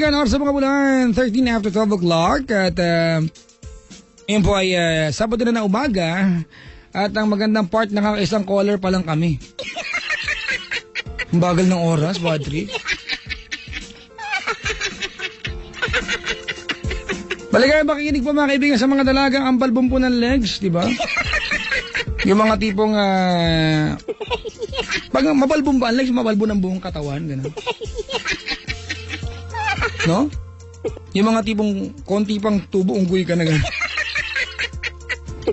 kaibigan, oras sa mga bulan, 13 after 12 o'clock. At yun po ay Sabado na umaga. At ang magandang part, nakaka-isang caller pa lang kami. Ang bagal ng oras, Badri. Maligayang makikinig po mga kaibigan sa mga dalagang ambal bumpo ng legs, di ba? Yung mga tipong pag mabalbong ba ang legs, mabalbo ng buong katawan, gano'n. No? Yung mga tipong konti pang tubo, unggoy ka na gano'n.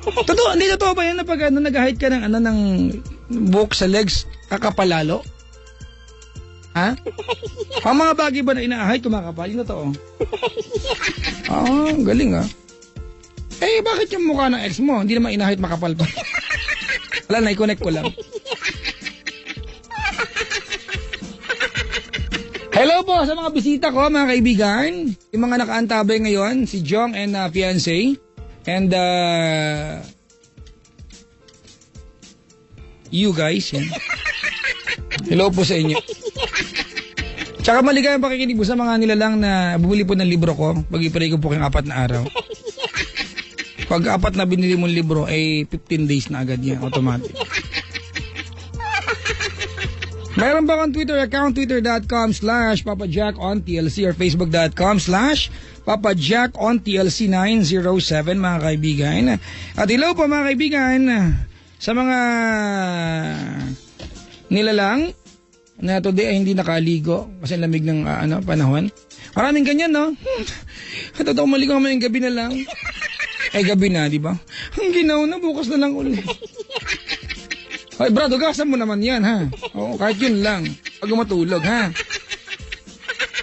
Totoo, hindi totoo ba yan na pag nag-height ka ng ng buhok sa legs, kakapalalo? Ha? Ang mga bagay ba na ina-height, kumakapal? Yung totoo. Galing ah. Eh, bakit yung mukha ng ex mo? Hindi naman ina-height, makapal pa. Wala na, i-connect ko lang. Hello po sa mga bisita ko, mga kaibigan. Yung mga nakaantabay ngayon, si Jong and fiancé. And you guys. Yan. Hello po sa inyo. Tsaka maligayang pakikinig po sa mga nilalang na bumili po ng libro ko. Pag-ipray ko po kayong 4 na araw. Pag 4 na binili mong libro, ay 15 days na agad yan, automatic. Mayroon ba akong Twitter account, twitter.com/PapaJackOnTLC or facebook.com/PapaJackOnTLC907 mga kaibigan. At hello po mga kaibigan sa mga nilalang na today ay hindi nakaligo kasi lamig ng panahon. Maraming ganyan, no? Totoo, maligo kami yung gabi na lang. Ay, gabi na, di ba? Ang ginaw na, bukas na lang ulit. Ay, brad, ugasan mo naman yan, ha? Oo, kahit yun lang. Pag matulog, ha?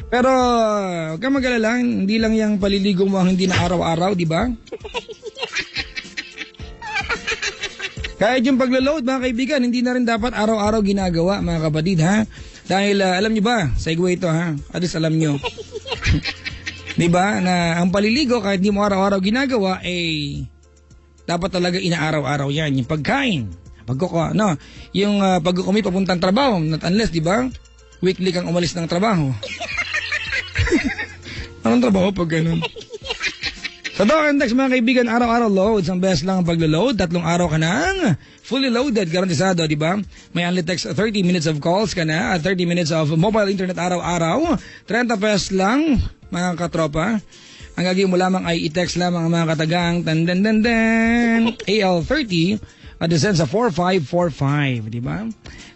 Pero, huwag kang mag-alala, hindi lang yung paliligo mo ang hindi na araw-araw, di ba? Kahit yung paglo-load, mga kaibigan, hindi na rin dapat araw-araw ginagawa, mga kapatid, ha? Dahil, alam nyo ba, segue ito, ha? At least alam nyo. Di ba, na ang paliligo, kahit di mo araw-araw ginagawa, dapat talaga inaaraw-araw yan. Yung pagkain. Yung pag-commute papuntang trabaho, not unless, di ba? Weekly kang umalis ng trabaho. Anong trabaho pag ganun? Sa Talk and Text mga kaibigan, araw-araw loads. Ang best lang ang paglo-load. 3 araw ka nang fully loaded, garantisado, di ba? May only text 30 minutes of calls ka na at 30 minutes of mobile internet araw-araw. 30 pesos lang, mga katropa. Ang gagawin mo lamang ay i-text lamang ang mga katagang AL30 at descend sa 4545, di ba?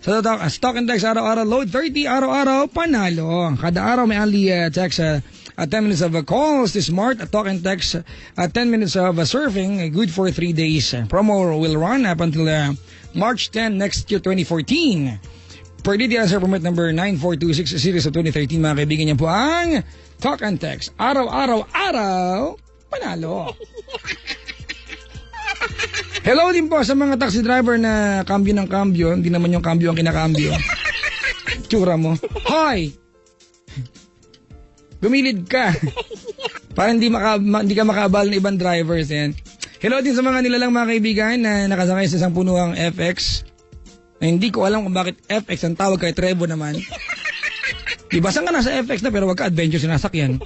So, Talk and Text araw-araw load, 30 araw-araw panalo. Kada araw may only text 10 minutes of calls to smart, Talk and Text 10 minutes of surfing, good for 3 days. Promo will run up until March 10 next year, 2014. Per the answer permit number 9426 series of 2013, mga kaibigan, yan po ang Talk and Text araw-araw panalo. Hello din po sa mga taxi driver na kambyo ng kambyo. Hindi naman yung kambyo ang kinakambyo. Tsura mo. Hoy! Gumilid ka. Para hindi ka makaabal ng ibang drivers. Yan. Hello din sa mga nilalang mga kaibigan na nakasakay sa isang punuang FX. Na hindi ko alam kung bakit FX ang tawag kay Trevo naman. Diba? Saan ka nasa FX na pero wag ka adventure sinasakyan?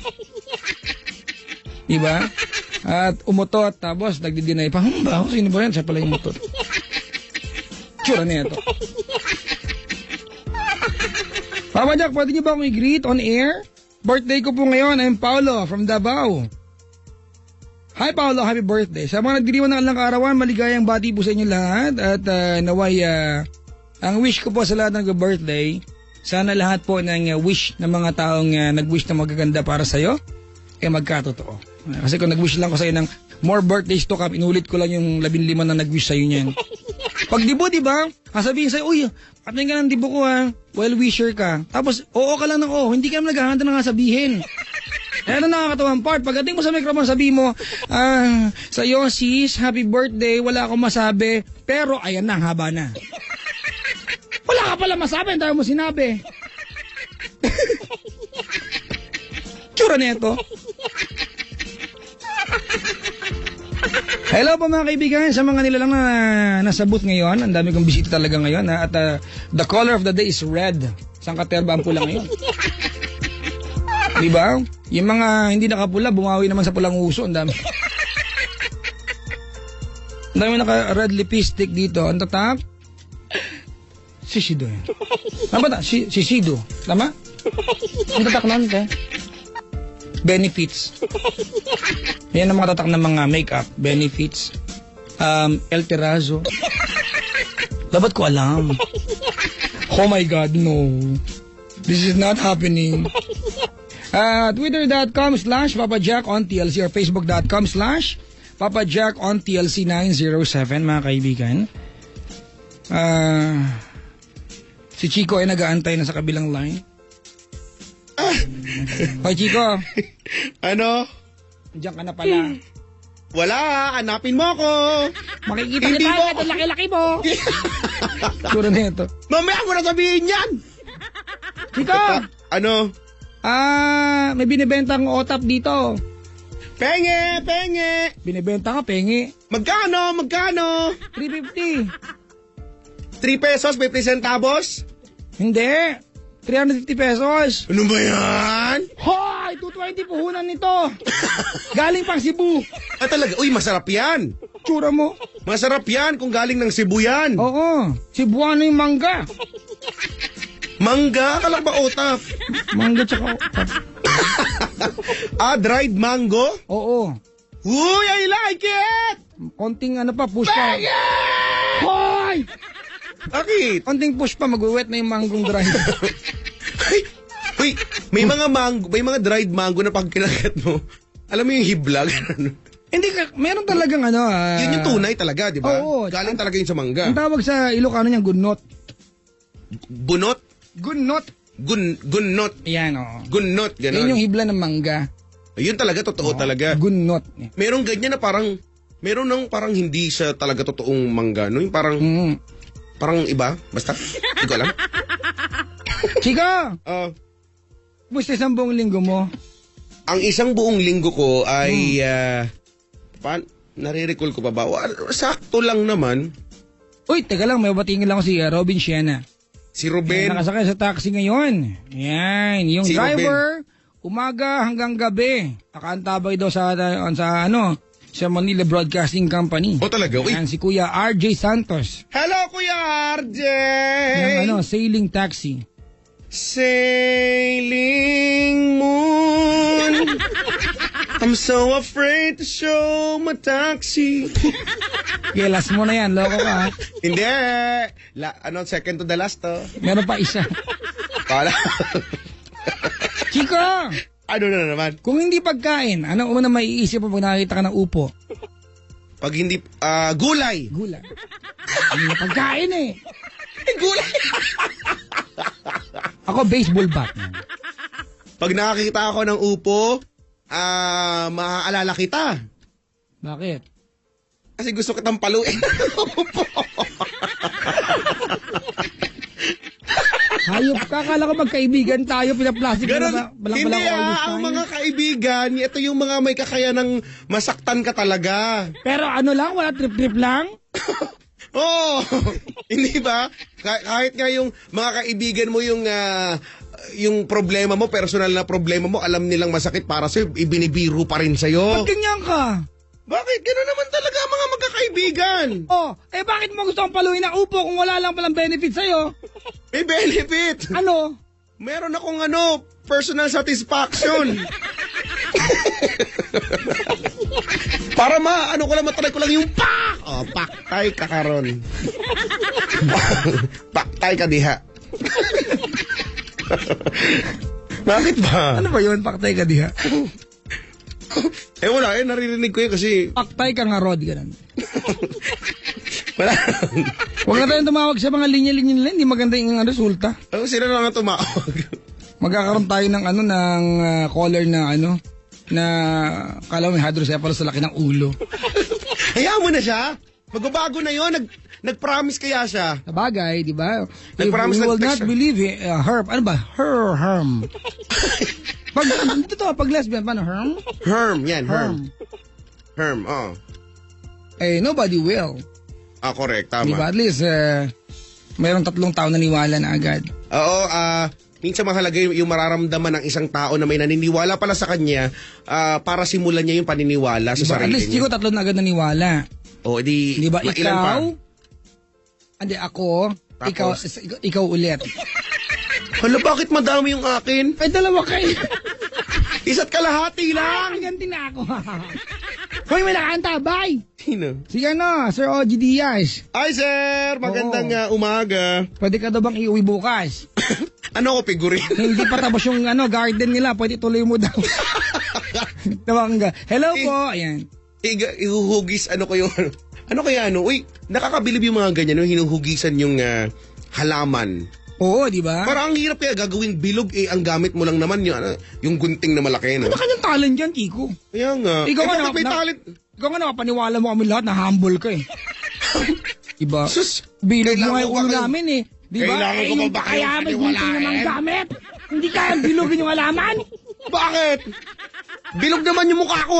Diba? At umutot, tapos nagdi-deny pa, ba? Sino ba yan? Siya pala yung umutot. Tsura niya ito. Papa Jack, pwede niyo ba akong i-greet on air? Birthday ko po ngayon. I'm Paolo from Davao. Hi Paolo, happy birthday. Sa mga nagdiriwan ng alang kaarawan, maligayang bati po sa inyo lahat. At naway, ang wish ko po sa lahat ng birthday, sana lahat po ng wish ng mga taong nag-wish na magaganda para sa'yo, magkatotoo. Kasi kung nag-wish lang ko sa'yo ng more birthdays to come, inulit ko lang yung 15 na nag-wish sa'yo niyan. Pag dibo, diba? Sabihin sa'yo, uy, patayin ka ng dibo ko ha. Well-wisher ka. Tapos, oo ka lang ng oo. Hindi ka naghahanda na nga sabihin. Ayan ang nakakatawang part. Pagdating mo sa microphone, sabihin mo, sa'yo sis, happy birthday, wala akong masabi. Pero, ayan na, haba na. Wala ka pala masabi, ang tayo mo sinabi. Tsura na ito. Hello po mga kaibigan, sa mga nilalang na nasa booth ngayon. Ang dami kong bisita talaga ngayon. At the color of the day is red. Saan katerba ang pula ngayon? Di ba? Yung mga hindi nakapula, bumawi naman sa pulang uso. Ang dami. Ang dami naka-red lipstick dito. Ang tatak? Sisido yun. Tama ba? Sisido. Tama? Ang tatak nun, te? Benefits. Yan ang mga tatak ng mga makeup. Benefits. El Terrazzo. Dapat ko alam. Oh my God, no. This is not happening. Twitter.com/PapaJackOnTLC or Facebook.com/PapaJackOnTLC907, mga kaibigan. Si Chico ay nag-aantay na sa kabilang line. Hoy, Chico. Ano? Diyan ka na pala. Wala, hanapin mo ako. Makikita Hindi kita, mo. ito laki-laki mo. Sura na ito. Mamaya mo na sabihin yan. Chico! Ano? May binibenta kang otap dito. Penge, penge. Binibenta ka, pengi. Magkano? 350. 3 pesos, 50 centavos? Hindi. 350 pesos. Ano ba yan? Hoy! 220 puhunan nito. Galing pang Cebu. Ah, talaga? Uy, masarap yan. Tsura mo. Masarap yan kung galing ng Cebu yan. Oo. Cebuano yung mangga. Mangga? Akala ko ba otap? Mangga tsaka otap. Dried mango? Oo. Uy, I like it! Konting push pa. Penge! Hoy! Bakit? Konting push pa, mag-wet na yung manggong dry. Uy, may mga dried mango na pag kinagat mo, alam mo yung hiblag? Hindi ka, meron talagang Yun yung tunay talaga, di ba? Oo. Galing talaga yun sa mangga. Ang tawag sa Ilocano niyang gunot. Bunot? Gunot. Gunnot. Yan, oo. Gunnot, gano'n. Yan yung hibla ng mangga. Yun talaga, totoo talaga. Gunot. Merong ganyan na parang, meron nang parang hindi siya talaga totoong mangga, no? Yung parang, parang iba, basta, hindi ko alam. Chika! Basta isang buong linggo mo. Ang isang buong linggo ko ay, nare-recall ko pa ba? Sakto lang naman. Uy, teka lang, may batingin lang ko si Robin Siena. Si Ruben. Nakasakay sa taxi ngayon. Yan, yung Si driver, umaga hanggang gabi. Nakaantabay daw sa Manila Broadcasting Company. O talaga? Uy. Yan, si Kuya RJ Santos. Hello, Kuya RJ! Yung sailing taxi. Sailing moon, I'm so afraid to show my taxi. Last mo na yan, loko ka. Ha? Hindi. Second to the last to. Meron pa isa. Kala. Chico! Ano na naman? Kung hindi pagkain, ano una maiisip mo pag nakakita ka ng upo? Pag hindi, gulay. Gulay. Hindi na pagkain eh. Gulay. Ako, baseball bat. Pag nakakita ako ng upo, maaalala kita. Bakit? Kasi gusto kitang paluin. Hayop ka, akala ko magkaibigan tayo, pinaplastic Ganun, na ba? hindi ang mga kaibigan, ito yung mga may kakayanang masaktan ka talaga. Pero ano lang, wala trip-trip lang? Oo, hindi ba? Kahit nga yung mga kaibigan mo yung problema mo, personal na problema mo, alam nilang masakit para sa'yo, ibinibiro pa rin sa'yo. Ba't ganyan ka? Bakit? Gano'n naman talaga ang mga magkakaibigan. Bakit mo gusto kong paluin ng upo kung wala lang palang benefit sa'yo? May benefit. Ano? Meron akong personal satisfaction. Para matry ko lang yung pak! Paktay ka karon. Paktay ka diha. Bakit ba? Ano ba yun? Paktay ka diha? Wala naririnig ko yun kasi... Paktay ka nga, Rod, ganun. Wala. Huwag na tayong tumawag sa mga linya-linya nila, hindi maganda yung resulta. Sila na nga tumawag. Magkakaroon tayo ng caller na kala mo may hydrocephalus sa laki ng ulo. Hayaan mo na siya. Magbabago na yun. Nag-promise kaya siya. Sa bagay, di ba? Nag-promise You will na not believe it. Herb. Ano ba? Herm. Pag lesbian, paano? Herm? Herm, yan. Herm, Nobody will. Correct, tama. Di ba? At least, mayroong 3 taon naniwala na agad. Oo, minsan mahalaga yung mararamdaman ng isang tao na may naniniwala pala sa kanya para simulan niya yung paniniwala sa Diba? At sarili least niya. Chico, tatlo na agad naniwala. O, di, Di ba ilan pa? ikaw? Hindi, ako. Tapos? Ikaw ulit. Hala, bakit madami yung akin? Ay, dalawa kayo. Isa't kalahati lang. Ganti na ako. Hoy, may nakanta. Bye. Sino? Sige na, Sir OG Diaz. Ay, sir! Magandang umaga. Pwede ka daw bang iuwi bukas? Ano ko, figurin? Hindi pa tapos yung garden nila. Pwede tuloy mo daw. Tawag. Hello po. Ayan. Ihuhugis, ano ko yung... Ano kaya ano? Uy, nakakabilib yung mga ganyan, no? Hinuhugisan yung halaman. Oo, di ba? Parang ang hirap kaya gagawing bilog, ang gamit mo lang naman yung gunting na malaki, no? Ano kanyang talent dyan, Kiko? Kaya nga. Ikaw nga bakit may talent? Ikaw nga nakapaniwala mo kami lahat na humble ka eh. Diba? Sus, Bilog mo kailangan nga yung ko ulo ba kayo- namin eh. Diba? Kailangan ko ba ba kaya kayong may gunting paniwalain? namang gamit. Hindi kaya bilogin yung alaman. Bakit? Bilog naman yung mukha ko,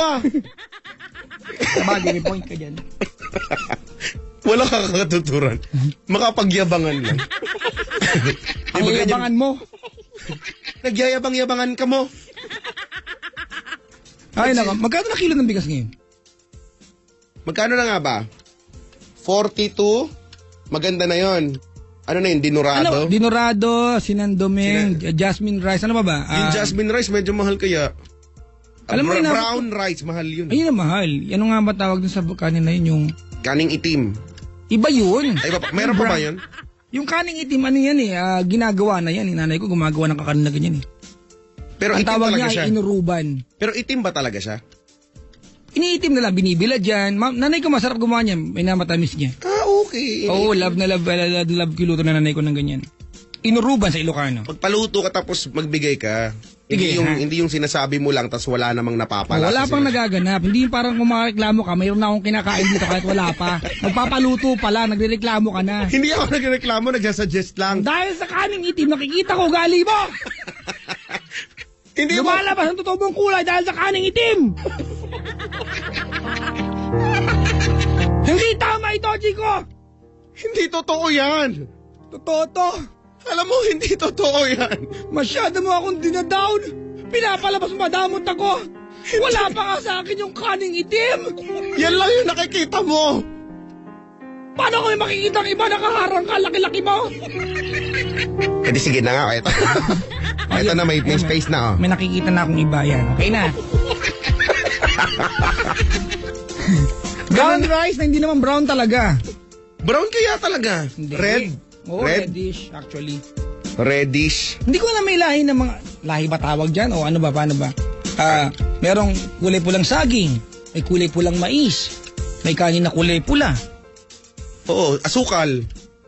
Sabagay, may point ka dyan. Wala kakatuturan. Makapagyabangan lang. Ang yabangan mo. Nagyayabang-yabangan ka mo. Ay, naka. Magkano na kilo ng bigas ngayon? Magkano na nga ba? 42? Maganda na yon. Ano na yun? Dinurado? Dinurado, sinandoming, jasmine rice. Ano ba ba? Yung jasmine rice, medyo mahal kaya. Alam mo yun, brown rice, mahal yun. Ayun ang mahal. Ano nga ba tawag dun sa kanin na yun? Yung... Kaning itim. Iba yun. Ay, meron pa ba yun? Yung kaning itim, ano yan eh, ginagawa na yan. Nanay ko gumagawa ng kakanin na ganyan eh. Pero Ang itim tawag talaga niya siya. ay inuruban. Pero itim ba talaga siya? Iniitim na lang, binibila dyan. Nanay ko masarap gumawa niya, may namatamis niya. Okay. Oo, love ko luto na nanay ko ng ganyan. Inuruban sa Ilocano. Pagpaluto ka tapos magbigay ka. Sige, Hindi yung sinasabi mo lang tapos wala namang napapala. Wala pang nagaganap. Hindi yung parang kumareklamo ka, mayroon na akong kinakain dito kahit wala pa. Nagpapaluto pala, nagrereklamo ka na. Hindi ako nagreklamo, nagsasuggest lang. Dahil sa kaning itim, nakikita ko gali mo! Hindi mo. Lumalabas ang totoo mong kulay dahil sa kaning itim! Hindi tama ito, Chico! Hindi totoo yan. Totoo to. Alam mo, hindi totoo yan. Masyado mo akong dinadown. Pinapalabas madamot ako. Wala pa nga sa akin yung kaning itim. Yan lang yung nakikita mo. Paano ko may makikita ang iba nakaharang ka laki-laki mo? Pwede sige na nga. Ito na, may space na. May nakikita na akong iba yan. Okay na. Brown rice na hindi naman brown talaga. Brown kaya talaga. Hindi. Red. Oo, Red. reddish actually. Reddish. Hindi ko na may lahi ng mga... Lahi ba tawag dyan? O ano ba? Paano ba? Merong kulay pulang saging. May kulay pulang mais. May kanin na kulay pula. Oo, asukal.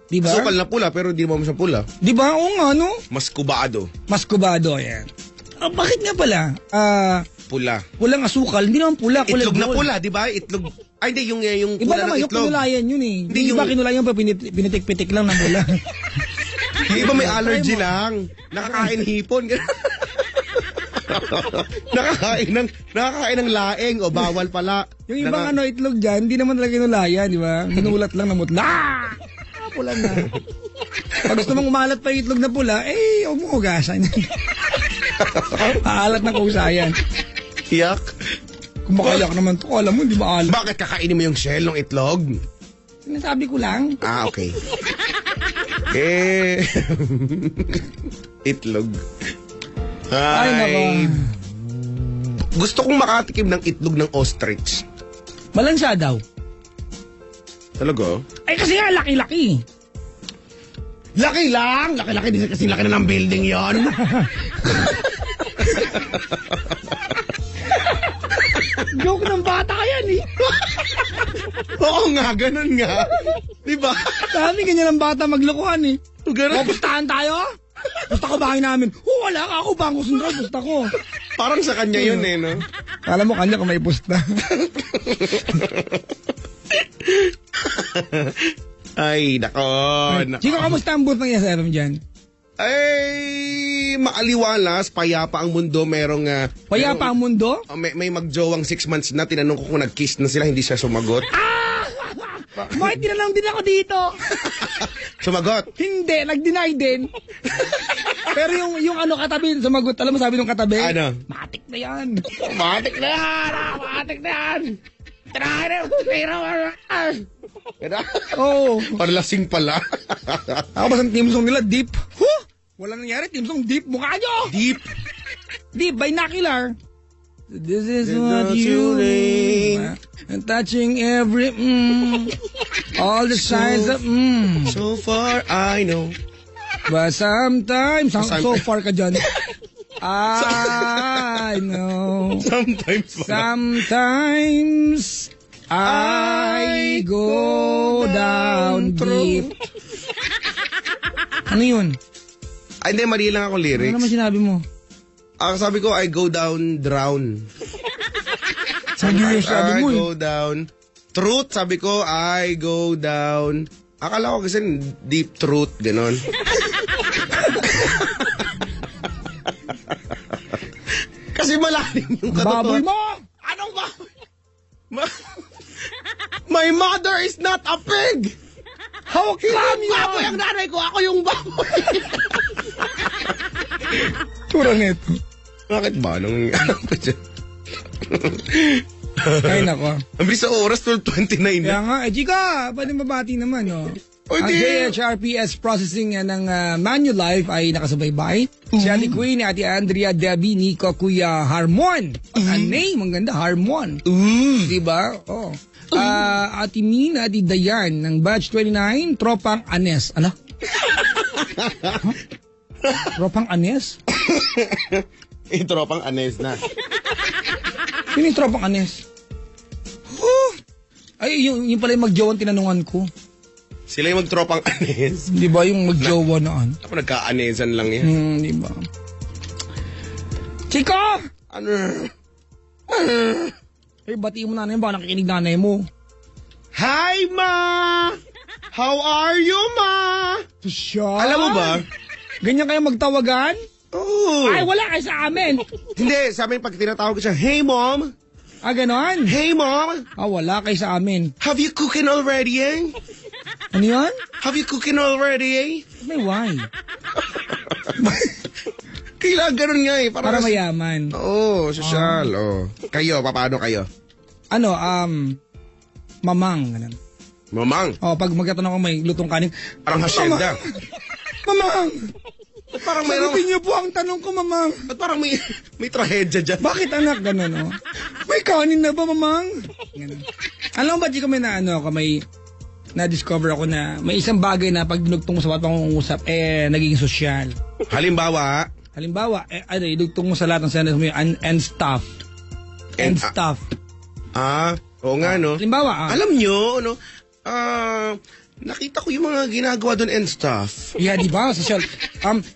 Diba? Asukal na pula pero di mo siya pula. Diba? Oo nga, no? Mas kubado. Mas kubado, yan. Bakit nga pala? Pula. Pulang asukal. Hindi naman pula. Kulay Itlog na gold. pula, di ba? Itlog. Ay, hindi, yung Iba pula naman, ng yung itlog. kinulayan yun eh. Hindi, Yung iba yung- kinulayan pa, pinitik-pitik lang ng pula. Yung iba may allergy lang. Nakakain hipon. nakakain ng laing o bawal pala. Yung ibang itlog dyan, hindi naman talaga kinulayan, di ba? Ginulat lang ng mutla. Pula na. Pag gusto mong umalat pa yung itlog na pula, huwag mo hugasan. Aalat ng kusayan. Yak. Kung makayak naman to, alam mo, hindi maalat. Bakit kakainin mo yung shell ng itlog? Sinasabi ko lang. Okay. Itlog. Ay, nako. Gusto kong makatikim ng itlog ng ostrich. Malansya daw. Talaga? Ay, kasi nga, laki-laki. Laki lang! Laki-laki din kasi laki na ng building yon. Joke ng bata yan eh. Oo nga, ganun nga. Diba? Sabi, ganyan ang bata maglokohan eh. Ganun. Pustahan tayo? Pusta ko bahay namin. Wala ka ako, Bangko Sentral, pusta ko. Parang sa kanya yun eh, no? Alam mo, kanya kung may pusta. Ay, nako. Chico, kamusta ang booth ng SM dyan? Ay, maaliwalas, payapa ang mundo, merong... Payapa ang mundo? may magjowang 6 months na, tinanong ko kung nag-kiss na sila, hindi siya sumagot. Bakit tinalang din ako dito? Sumagot. Hindi, nag-deny din. Pero yung ano katabi, sumagot, alam mo sabi nung katabi? Ano? Matik na yan. Matik na yan! Matik na yan! Oo. Parlasing pala. Ako basta team song nila, deep. Huh? Wala nangyari, team song deep. Mukha nyo! Deep. Deep, binocular. This is what you need. And touching every all the signs of So far, I know. But sometimes, so far ka dyan. I know. Sometimes pala. Sometimes I go down deep. Ano yun? Ay, hindi, mali lang ako Ano lyrics. naman sinabi mo? Ang sabi ko, I go down, drown. Sabi mo yung sabi I mo go down. Truth, sabi ko, I go down. Akala ko kasi deep truth, ganon. Kasi malalim yung katotohanan. Baboy mo! Anong baboy? My mother is not a pig! How come yun? Baboy ang nanay ko, ako yung baboy. Tura neto. Bakit ba? Anong ko dyan? Ay nako. Ang bilis sa oras, 12:29 Kaya na. nga, Chika, pwede mabati naman, no? O, Ang di. JHRPS processing ng Manulife ay nakasubaybay. Si Ate Queen, Ate Andrea, Debbie, Nico, Kuya Harmon. Ang name, ang ganda, Harmon. Diba? Oh. Ate Mina, Ate Dayan, ng batch 29, Tropang Anes. Ano? Huh? Tropang Anes? Eh, tropang anes na. Sino yung Tropang Anes? Huh? Ay, yung pala yung mag-jowa ang tinanungan ko. Sila yung magtropang anes. Di ba yung mag-jowa na ano? Ako nagka-anesan lang yan. Di ba? Chico! Ano? Eh, batiin mo nanay mo, baka nakikinig nanay mo. Hi, Ma! How are you, Ma? Siya? Alam mo ba? Ganyan kayo magtawagan? Oo. Ay, wala kayo sa amin. Hindi, sa amin pag tinatawag ko siya, Hey, Mom! Ah, ganon? Hey, Mom! Ah, wala kayo sa amin. Have you cooking already, eh? Ano yan? Have you cooking already, eh? May why? Kailangan ganun nga, eh. Para mayaman. Oo, sosyal. Oh. Kayo, paano kayo? Ano, mamang. Ganun. Mamang, Oh, pag magtatanong ko may lutong kanin. parang hasyenda. Mamang! Ba't parang mayroong... Sagutin niyo po ang tanong ko, mamang. Ba't parang may trahedya dyan? Bakit anak ganun, oh? May kanin na ba, mamang? Ganun. Alam mo ba, di ko may na-discover ako na may isang bagay na pag dinugtong mo sa bawat pangungusap, naging sosyal. Halimbawa, Idugtong mo sa lahat ng sentence mo yung and stuff. And stuff. oo nga, no? Halimbawa, Alam nyo, no? Nakita ko yung mga ginagawa doon and stuff. yeah, di ba? Social.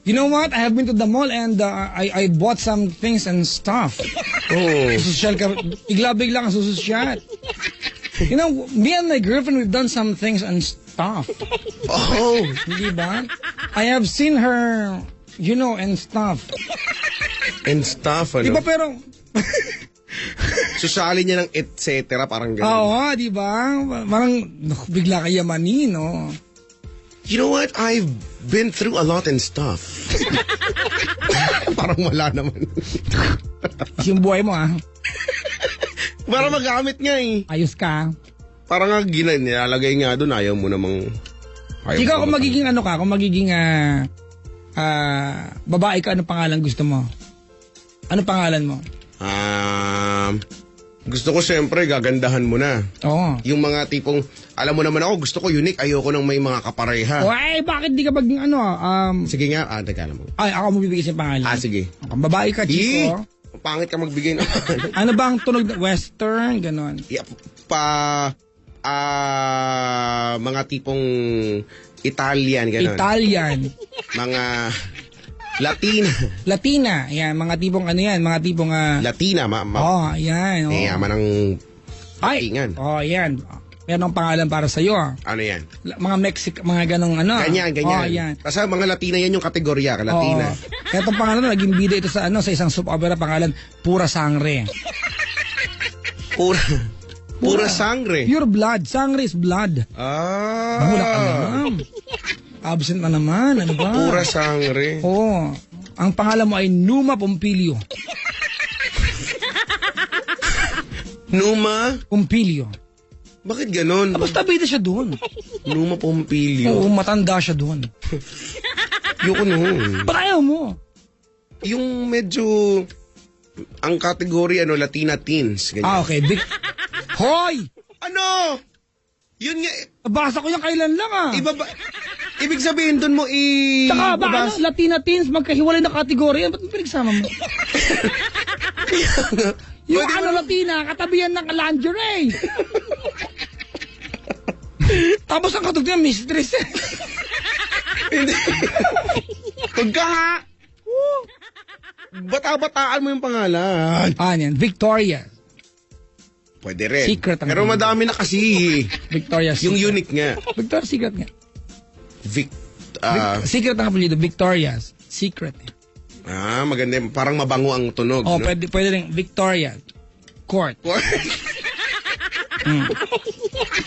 You know what? I have been to the mall and I bought some things and stuff. Oh. Social ka. Bigla-bigla kang susosyal. You know, me and my girlfriend, we've done some things and stuff. Oh. Di ba? I have seen her, you know, and stuff. And stuff, ano? Di ba pero... Susali niya ng et cetera, parang gano'n. Oo, di ba? Parang bigla kayamanin, no? You know what? I've been through a lot and stuff. Parang wala naman. Yung buhay mo, ah. Para magamit nga eh. Ayos ka. Parang nga nilalagay nga doon, ayaw mo namang... Ikaw, kung magiging ano ka, kung magiging babae ka, ano pangalan gusto mo? Ano pangalan mo? Gusto ko siyempre, gagandahan mo na. Oo. Yung mga tipong, alam mo naman ako, gusto ko unique, ayoko nang may mga kapareha. Ay, bakit di ka maging ano, Sige nga, teka lang mo. ay, ako mo bibigay sa pangalan. Sige. Kung babae ka, Chico. Pangit ka magbigay ng... Ano ba ang tunog na western, ganon? Yeah, mga tipong Italian, gano'n. Italian. Mga Latina. Latina. Yan, mga tipong ano yan, mga tipong... Latina, yan. Oh. yaman ng patingan. Yan. Meron ang pangalan para sa'yo. Ano yan? Mga mga ganong ano. Ganyan. Yan. Kasi mga Latina yan yung kategorya, Latina. Etong pangalan na, naging bida ito sa isang soap opera, pangalan, Pura Sangre. Pura sangre. Pure blood. Sangre is blood. Wala ka naman. Absent na naman. Ano ba? Pura sangre. Oo. Ang pangalan mo ay Numa Pompilio. Numa? Pompilio. Bakit ganon? Tapos tabida siya doon. Numa Pompilio. Oo, matanda siya doon. Yoko nun. Ba't ayaw mo? Yung medyo, ang kategory, Latina teens. Ganyan. Ah, okay. Hoy! Ano? Yun nga, Nabasa ko yung kailan lang ah. ibig sabihin dun mo Tsaka ba Latina teens, magkahiwalay na kategorya. Ba't mo pinagsama mo? Yung Latina, katabihan ng lingerie. Tapos ang katugtong mistress. Hindi. Pagka, bata-bataan mo yung pangalan. Yan? Victoria. Pwede rin. Secret ang Pero madami na kasi. Victoria's Yung Secret. unique nga. Victoria's Secret nga. Secret ang apelyido, Victoria's Secret. Maganda. Parang mabango ang tunog. Oh, no? pwede rin. Victoria. Court.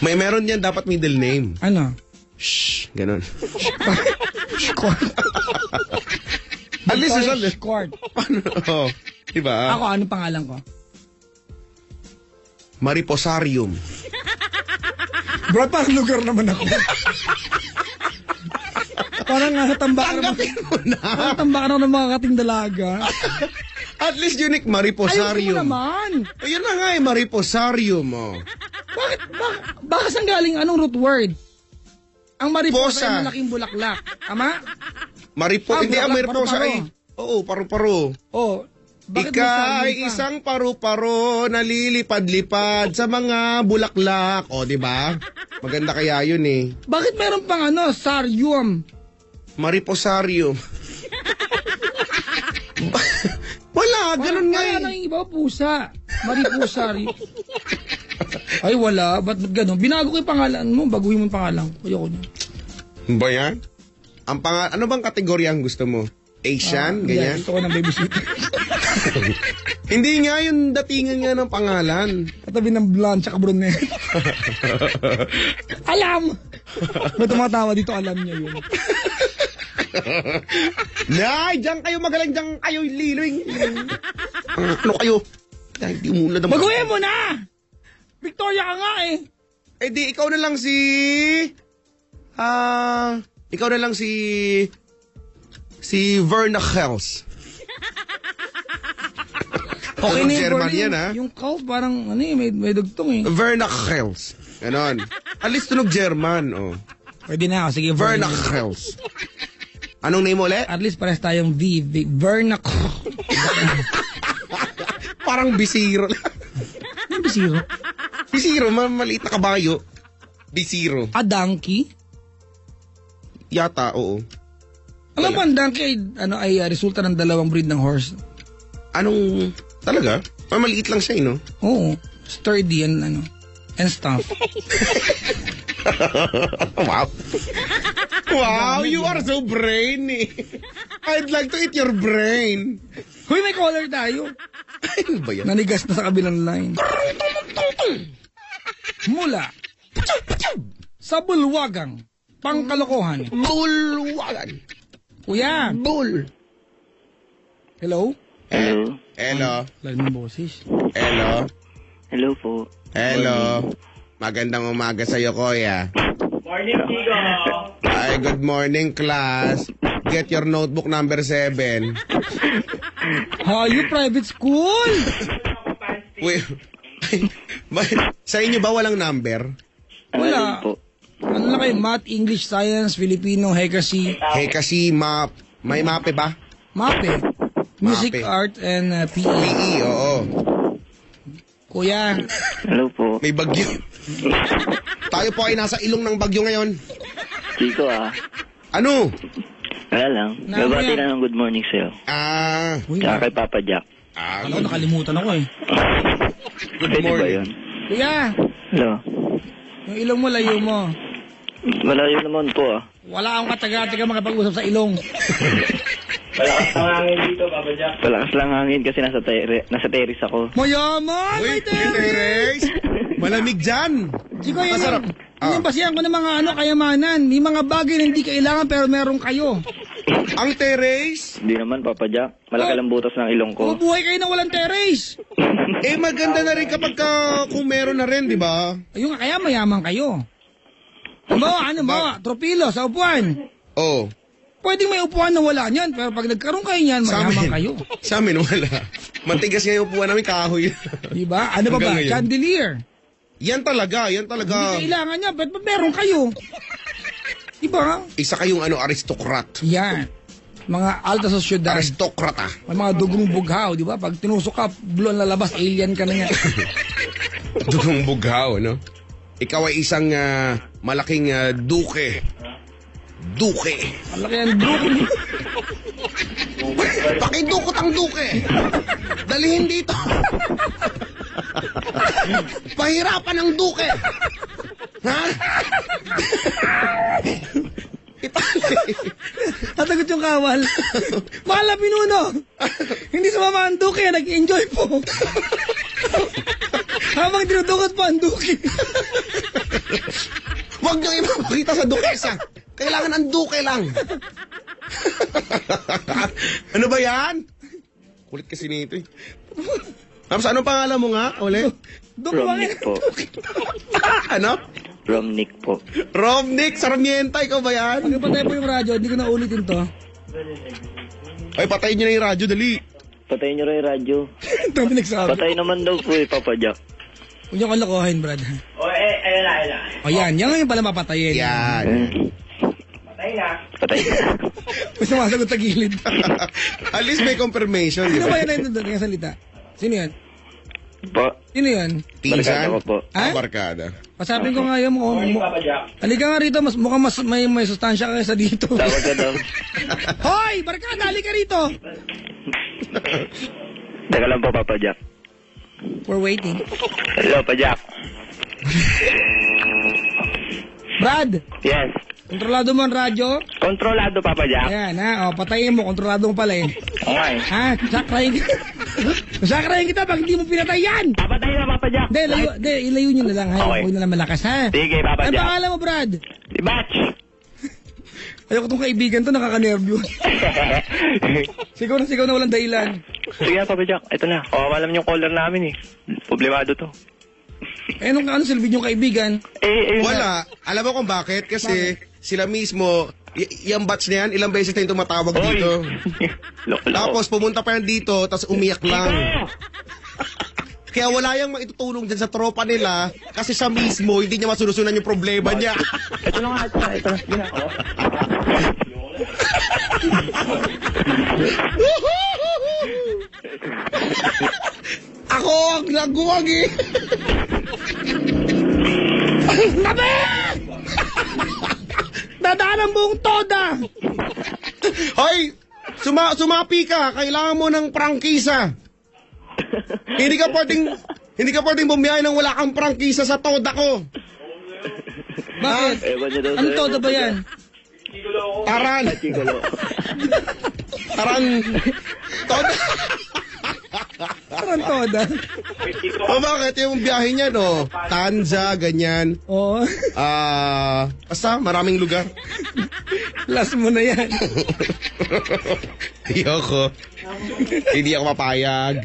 Meron yan dapat middle name. Ano? Shh. Ganon. Court. At least Victoria's Court. Paano? Oh, diba? Ako, ano pangalan ko? Mariposarium. Bro, parang lugar naman ako. Parang natambakan naman ng mga katindalaga. At least unique Ayun Mariposarium. mo naman. Ayun na nga Mariposarium. Oh. Bakit saan galing anong root word? Ang mariposa Posa. ay malaking bulaklak. Tama? Hindi ang bulaklak, Mariposa paru-paro. ay... Oo, paru-paro. Oh. Bakit Ika mo ay sabi pa? isang paru-paro na lilipad-lipad sa mga bulaklak. O, di ba? Maganda kaya yun eh. Bakit meron pang Sarium? Mariposarium. Wala, ganun nga Kaya eh. nang iba pusa. Maripusari. Ay wala, ba't gano'n? Binago ko yung pangalan mo, baguhin mo yung pangalan ko. Ayoko niya. Ba yan? Ano bang kategorya ang gusto mo? Asian? Ganyan? Gusto ko ng babysitter. Hindi nga yung datingan nga ng pangalan. Katabi ng blonde tsaka brunette. Alam! May tumatawa dito, alam niya yun. Nay, diyan kayo magaling, diyan kayo liling. Ano kayo? Ay, di muna naman. Baguhin mo na! Victoria ka nga eh. Eh di, ikaw na lang si Verna Hels. Okay Anong na yung German Berlin. yan, ha? Yung cow parang may dugtong eh. Verna Hels. Ganon. At least tunog German, oh. Pwede na ako, sige. Verna Hels. Anong name ulit? At least pares tayong Verna. Parang bisiro. Ano ba zero? Bisiro, maliit na kabayo. Bisiro. A donkey? Yata, oo. Alam mo, ang donkey ay resulta ng dalawang breed ng horse. Anong, talaga? Maliit lang siya, no? Oo. Sturdy and and stuff. Wow. Wow, you are so brainy. I'd like to eat your brain. Hoy, may caller tayo. Ano ba yan? Nanigas na sa kabilang line. Mula sa bulwagang pangkalokohan. Bulwagan. Kuya. Bull. Hello? Hello. Hello. Lalim ng boses. Hello. Hello po. Hello. Magandang umaga sa'yo, Kuya. Morning, Tigo. Ay, good morning, class. Get your notebook number 7. Ha, you private school? Wait. Sa inyo ba walang number? Wala. Po. Ano lang kayo? Math, English, Science, Filipino, Hekasi, Eh, kasi may mape ba? MAPE. Music, MAPE. Art, and PE. PE, oo. Kuya, Hello po. May bagyo. Tayo po ay nasa ilong ng bagyo ngayon. Chico Ano? Wala lang. Namin Babati yan. lang ng good morning sa'yo. uy, Tsaka kay Papa Jack. alam ko nakalimutan ako eh. Good Pwede ba morning. yun? Kuya, Hello. yung ilong mo, layo mo. Wala yun naman po Wala akong kataga-taga makipag-usap sa ilong. Malakas lang hangin dito, Papa Jack. Malakas lang hangin kasi nasa terrace ako. Mayaman! Uy, May terrace! Teres! Malamig dyan. Chico, yun Masarap. yung basihan ko ng mga kayamanan. May mga bagay na hindi kailangan pero meron kayo. Ang terrace? Hindi naman, Papa Jack. Malaki lang butas ng ilong ko. Mabuhay kayo na walang terrace. Eh, maganda na rin kapag kung meron na rin, di ba? Ayun nga, kaya mayaman kayo. Bawa, tropilo sa upuan. Oh. Pwedeng may upuan na wala niyan, pero pag nagkaroon kayo niyan, Sa mayaman amin. kayo. Sa amin, wala. Matigas nga yung upuan namin, kahoy. Diba? Ano pa ba? Hanggang ngayon. Chandelier. Yan talaga. Hindi kailangan niya, ba't meron kayo? Diba? Isa kayong aristokrat. Yan. Mga alta sosyedad. Aristokrat ah. May mga dugong bughaw, di ba? Pag tinusok ka, blon lalabas, alien ka na yan. Dugong bughaw, no? Ikaw ay isang malaking duke. Duke. Malaki yan, duke. Pakidukot ang duke. Dalihin dito. Pahirapan ang duke. Ha? Tatagot yung kawal. Mahal na pinuno. Hindi sumama ang duke, nag-enjoy po. Habang dinudukot po ang duke. Huwag niyong ipapakita sa dukesa. Kailangan ang duke lang. Ano ba yan? Kulit kasi nito eh. Tapos anong pangalan mo nga, uli? Romnick po. Ano? Romnick po. Romnick Sarmiento, ikaw ba yan? Pagkapatay po yung radyo, hindi ko na ulitin to. Ay, patayin niyo na yung radyo, dali. Patayin nyo rin yung radyo. Dami nagsabi. Patay naman daw po Papa Jack. Huwag niyo kalokohin, Brad. Ayun na. O yan, yan yung pala mapatayin. Yan. Patay na. May sumasagot sa gilid. At least may confirmation, di Sino ba ba? yan na yung salita? Sino yan? Po. Sino yan? Barkada ko po. Ha? Barkada. Pasapin ko nga yun. Halika nga rito, mukhang may sustansya ka kaysa dito. Tawag ka daw. Hoy! Barkada, halika rito! Teka lang po, Papa Jack. We're waiting. Hello, Papa Jack. Brad, Yes. kontrolado mo ang radyo? Kontrolado, Papa Jack. Ayan, ha? O, patayin mo. Kontrolado mo pala eh. Okay. Ha? Sakrayin kita. Sakrayin kita pag hindi mo pinatay yan! Papatay na, Papa Jack. Hindi, ilayo nyo na lang. Ha? Okay. Huwag na lang malakas, ha? Sige, Papa Ano Jack. pangalan mo, Brad? Si Batch. Ayoko tong kaibigan to, nakaka-nervyo. Sigaw na walang dahilan. Sige na, Papa Jack. Ito na. Alam niyo yung caller namin eh. Problemado to. Eh, ano silbi yung kaibigan? Ayun na. Wala. Alam mo kung bakit? Kasi sila mismo, yung batch na yan, ilang beses na yung tumatawag dito. Loko. Tapos pumunta pa yan dito, tapos umiyak lang. Kaya wala yung maitutulong dyan sa tropa nila kasi siya mismo, hindi niya masulusunan yung problema niya. Ito na nga. Ito na. Sige na. Ako ang nagawag eh. Tabi! Dadaan ang buong toda! Hoy! Sumapi ka! Kailangan mo ng prangkisa! Hindi ka pwedeng bumiyahe nang wala kang prangkisa sa toda ko! Bakit? Ewan niyo daw. Ano toda ba yan? Taran! Chigolo. Taran! Toda! Parang toda. O bakit? Yung biyahe niya, no? Tanza, ganyan. Oo. Basta, maraming lugar. Last mo na yan. Ayoko. Hindi ako mapayag.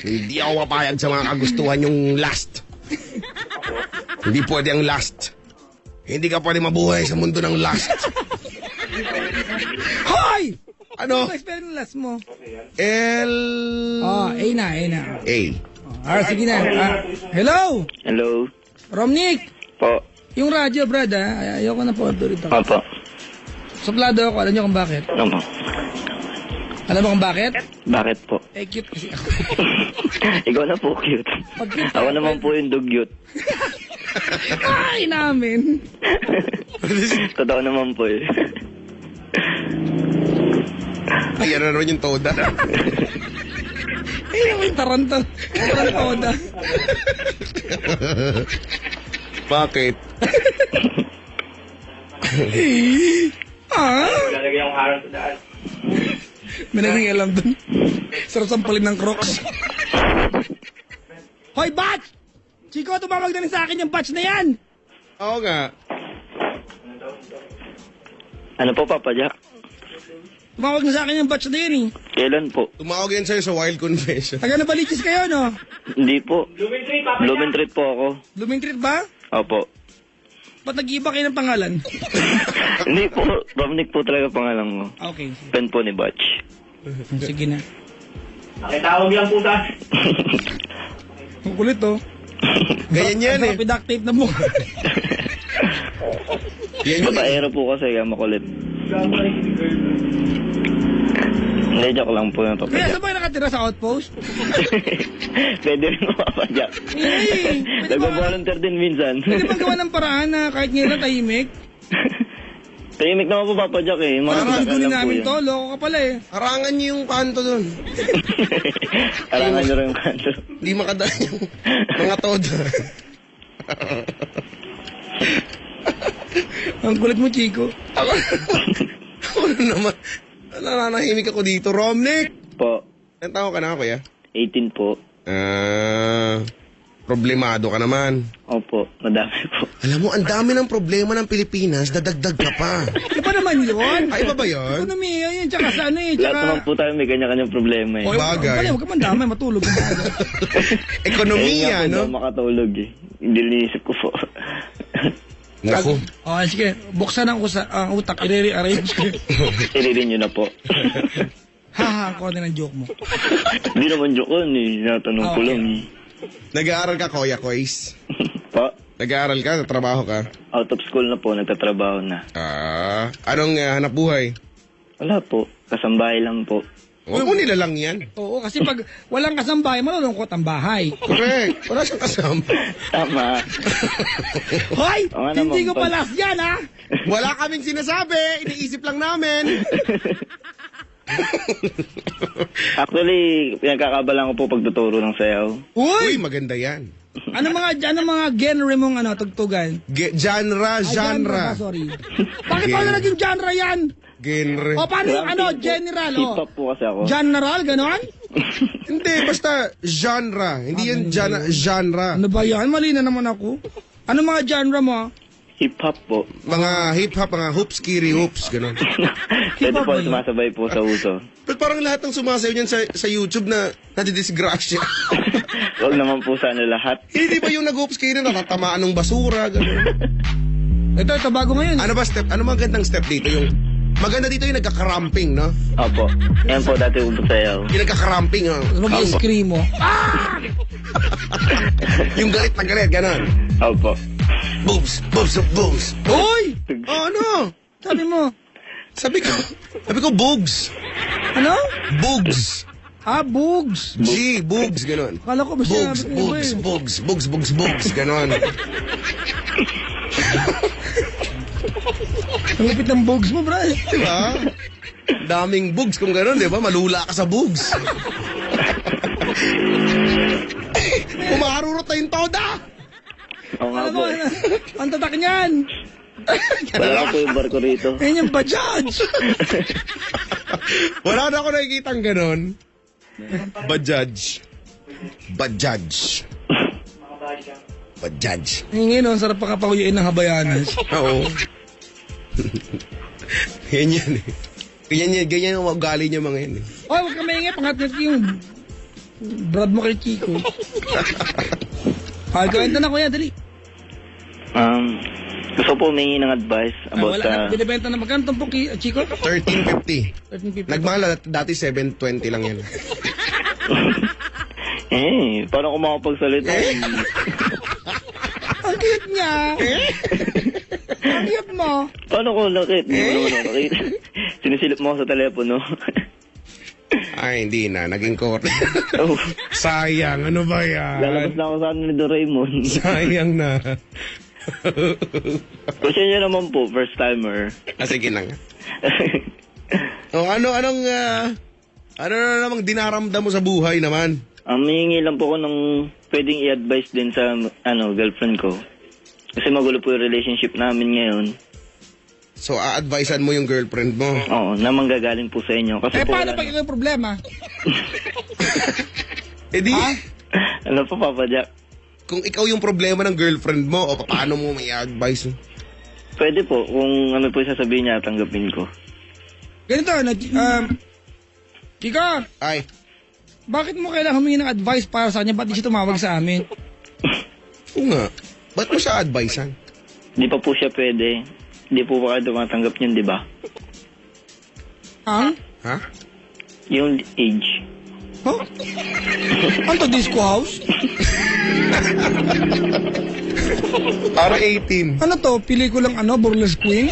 Hindi ako mapayag sa mga kagustuhan yung last. Hindi pwede ang last. Hindi ka pwede mabuhay sa mundo ng last. Hoy! Ano? Ano spell ng last mo? L... Oh, A na. A. Sige na. Hello? Hello. Romnick! Po. Yung radyo, Brad, ha? Ayoko na po ulit ako. Opo. Suplado ako. Alam niyo kung bakit? Ano po? Alam mo kung bakit? Bakit po? Eh, cute kasi ako. Ikaw na po cute. Ako naman po yung dugyot. Ay, namin. Totoo naman po eh. Ayan na naman yung toda. Ay, naman, tarantoda. Bakit? Lalagay yung harang sa daan. May naging alam dun. Sarap sampalin ng Crocs. Hoy, Batch! Chico, tumawag na rin sa akin yung batch na yan! Oo nga. Ano po, Papa Jack? Tumawag na sa akin yung batch na yun eh. Kailan po? Tumawag yan sa'yo sa Wild Confession. Taga na baliches kayo, no? Hindi po. Blooming Treat po ako. Blooming Treat ba? Opo. Ba't nag-iba kayo ng pangalan? Hindi po. Romnick po talaga pangalan ko. Okay. Pen po ni Batch. Sige na. Nakitawag lang po ta. Ang kulit, oh. Ganyan yan eh. Ang duct tape na mukha. Yan yung Babaero po kasi kaya makulit. Hindi, joke lang po yung Kaya papadyak. saan ba kayo nakatira sa outpost? Pwede rin mo papadyak. Hey, pwede ba- Nag-volunteer din minsan. Pwede bang gawa ng paraan na kahit ngayon na tahimik? Tahimik naman po papadyak eh. Mga Parang sasakyan gulo lang po namin yan. to, loko ka pala eh. harangan niyo yung kanto doon. Alangan nyo rin yung kanto. Hindi makadaan yung mga toda. Ang kulit mo, Chico. Ako na naman. Nananahimik ako dito. Romnick! Po, Ilan taon ka na, kuya? 18 po. Problemado ka naman. Opo, madami po. Alam mo, ang dami ng problema ng Pilipinas, dadagdag ka pa. Iba naman yun. Ay, iba ba yun? Ekonomiya yun, tsaka sa ano eh, Lahat naman tsaka... po tayo may kanya-kanyang problema eh. Bagay. Huwag ka man damay, matulog ka ba? Ekonomiya, Kaya nga po no? daw makatulog eh. Hindi niisip ko po. Naku. Oh, sige, buksan ang utak, i-rearrange ko. Iririn nyo na po. Haha, ako na ng joke mo. Hindi naman joke yun eh. Natanong ko Okay. lang eh. Nag-aaral ka, Kuya Kois? Pa, Nag-aaral ka? Natrabaho ka? out of school na po, nagtatrabaho na. Anong hanap buhay? Wala po, kasambahay lang po. Huwag mo nilalang yan. Oo, kasi pag walang kasambahay, malulungkot ang bahay. Correct. Wala siyang kasama. Tama. Hoy! Oo nga Hindi naman, ko palas yan, ha? Wala kaming sinasabi. Iniisip lang namin. Actually, pinagkakabalan ko po pagtuturo ng sayaw. Uy! Uy, maganda yan. Ano mga genre mong tugtugan? Genre, Ay, genre. ba? Sorry. Bakit wala naging genre yan? Genre. O paano yung Grabe po. general? Hip-hop po kasi ako. General, ganon? Hindi, basta genre. Hindi yan genre. Ano ba yan? Mali na naman ako. Ano mga genre mo? Hip-hop po. Mga hip-hop, mga hoops, kiri hoops, gano'n. Pwede Hip-hop po, ba yun? sumasabay po sa uso. But parang lahat ng sumasayaw niyan sa YouTube na nadidisgrasya. Huwag naman po sana lahat. Hindi ba yung nag-hoops kiri natatamaan ng basura, gano'n? Ito, bago ngayon. Ano ba step? Ano magandang step dito? Yung maganda dito yung nagkakaramping, no? Opo. Yan po dati uso sayaw. Yung nagkakaramping, ha? Mag-scream mo. Yung galit na galit, gano'n. Opo. Boobs, boobs, boobs. Uy! Oh, ano? Sabi mo. Sabi ko, boobs. Ano? Boobs. Bugs. G, boobs, gano'n. Akala ko ba Boobs, sinabi ko iba boobs, eh. boobs, boobs, boobs, boobs, gano'n. Ang lupit ng bugs mo, bro. Diba? Daming bugs kung gano'n, di ba? Malula ka sa bugs. Umaharurot na yung toda. Oo nga Ano po. mo? Ang tatak niyan. Wala po yung barko rito. Yan yung bajaj. Wala na ako nakikitang gano'n. Bajaj. Bajaj. Bajaj. Ngayon, ang sarap pakapahuyuin ng habayanas. Oo. Ganyan eh. Ganyan ang ugali niya mga yan eh. Oy, huwag ka maingay. Pangatlit yung brad mo kay Chico. Gawin na kuya, dali. Gusto po humingi ng advice about Wala na, binibenta na magkano itong puki, Chico? 13.50. 13.50. Nagmahal dati 7.20 lang yan. paano ko makapagsalita? Ang cute niya. Ang cute mo. Paano ko nakit? Hindi mo naman ako nakita. Sinisilip mo ako sa telepono. Ay, hindi na. Naging court. Oh, Sayang. Ano ba lalabas yan? na ako sa ano ni Doraemon. Sayang na. Kasi niya naman po, first timer. Sige na nga. Anong ano na namang dinaramdam mo sa buhay naman? Hihingi lang po ko ng pwedeng i-advise din sa girlfriend ko. Kasi magulo po yung relationship namin ngayon. So, a-advisean mo yung girlfriend mo. Oo, na manggagaling po sa inyo. Kasi po Paano wala pag ikaw yung problema? Eh di, Ano po, Papa Jack? kung ikaw yung problema ng girlfriend mo, o paano mo may advice mo? Pwede po, kung ano po sasabihin niya, tanggapin ko. Ganito, Kika, Ay, bakit mo kailangan humingi ng advice para sa kanya? Ba't di siya tumawag sa amin? oo nga. Ba't mo siya advisean? Di pa po siya pwede. Di po ba kayo tumatanggap niyan, di ba? Ang? Ha? Yung age. Huh? Ano to, disco house? Para 18. Ano to, pelikulang Burlesque Queen?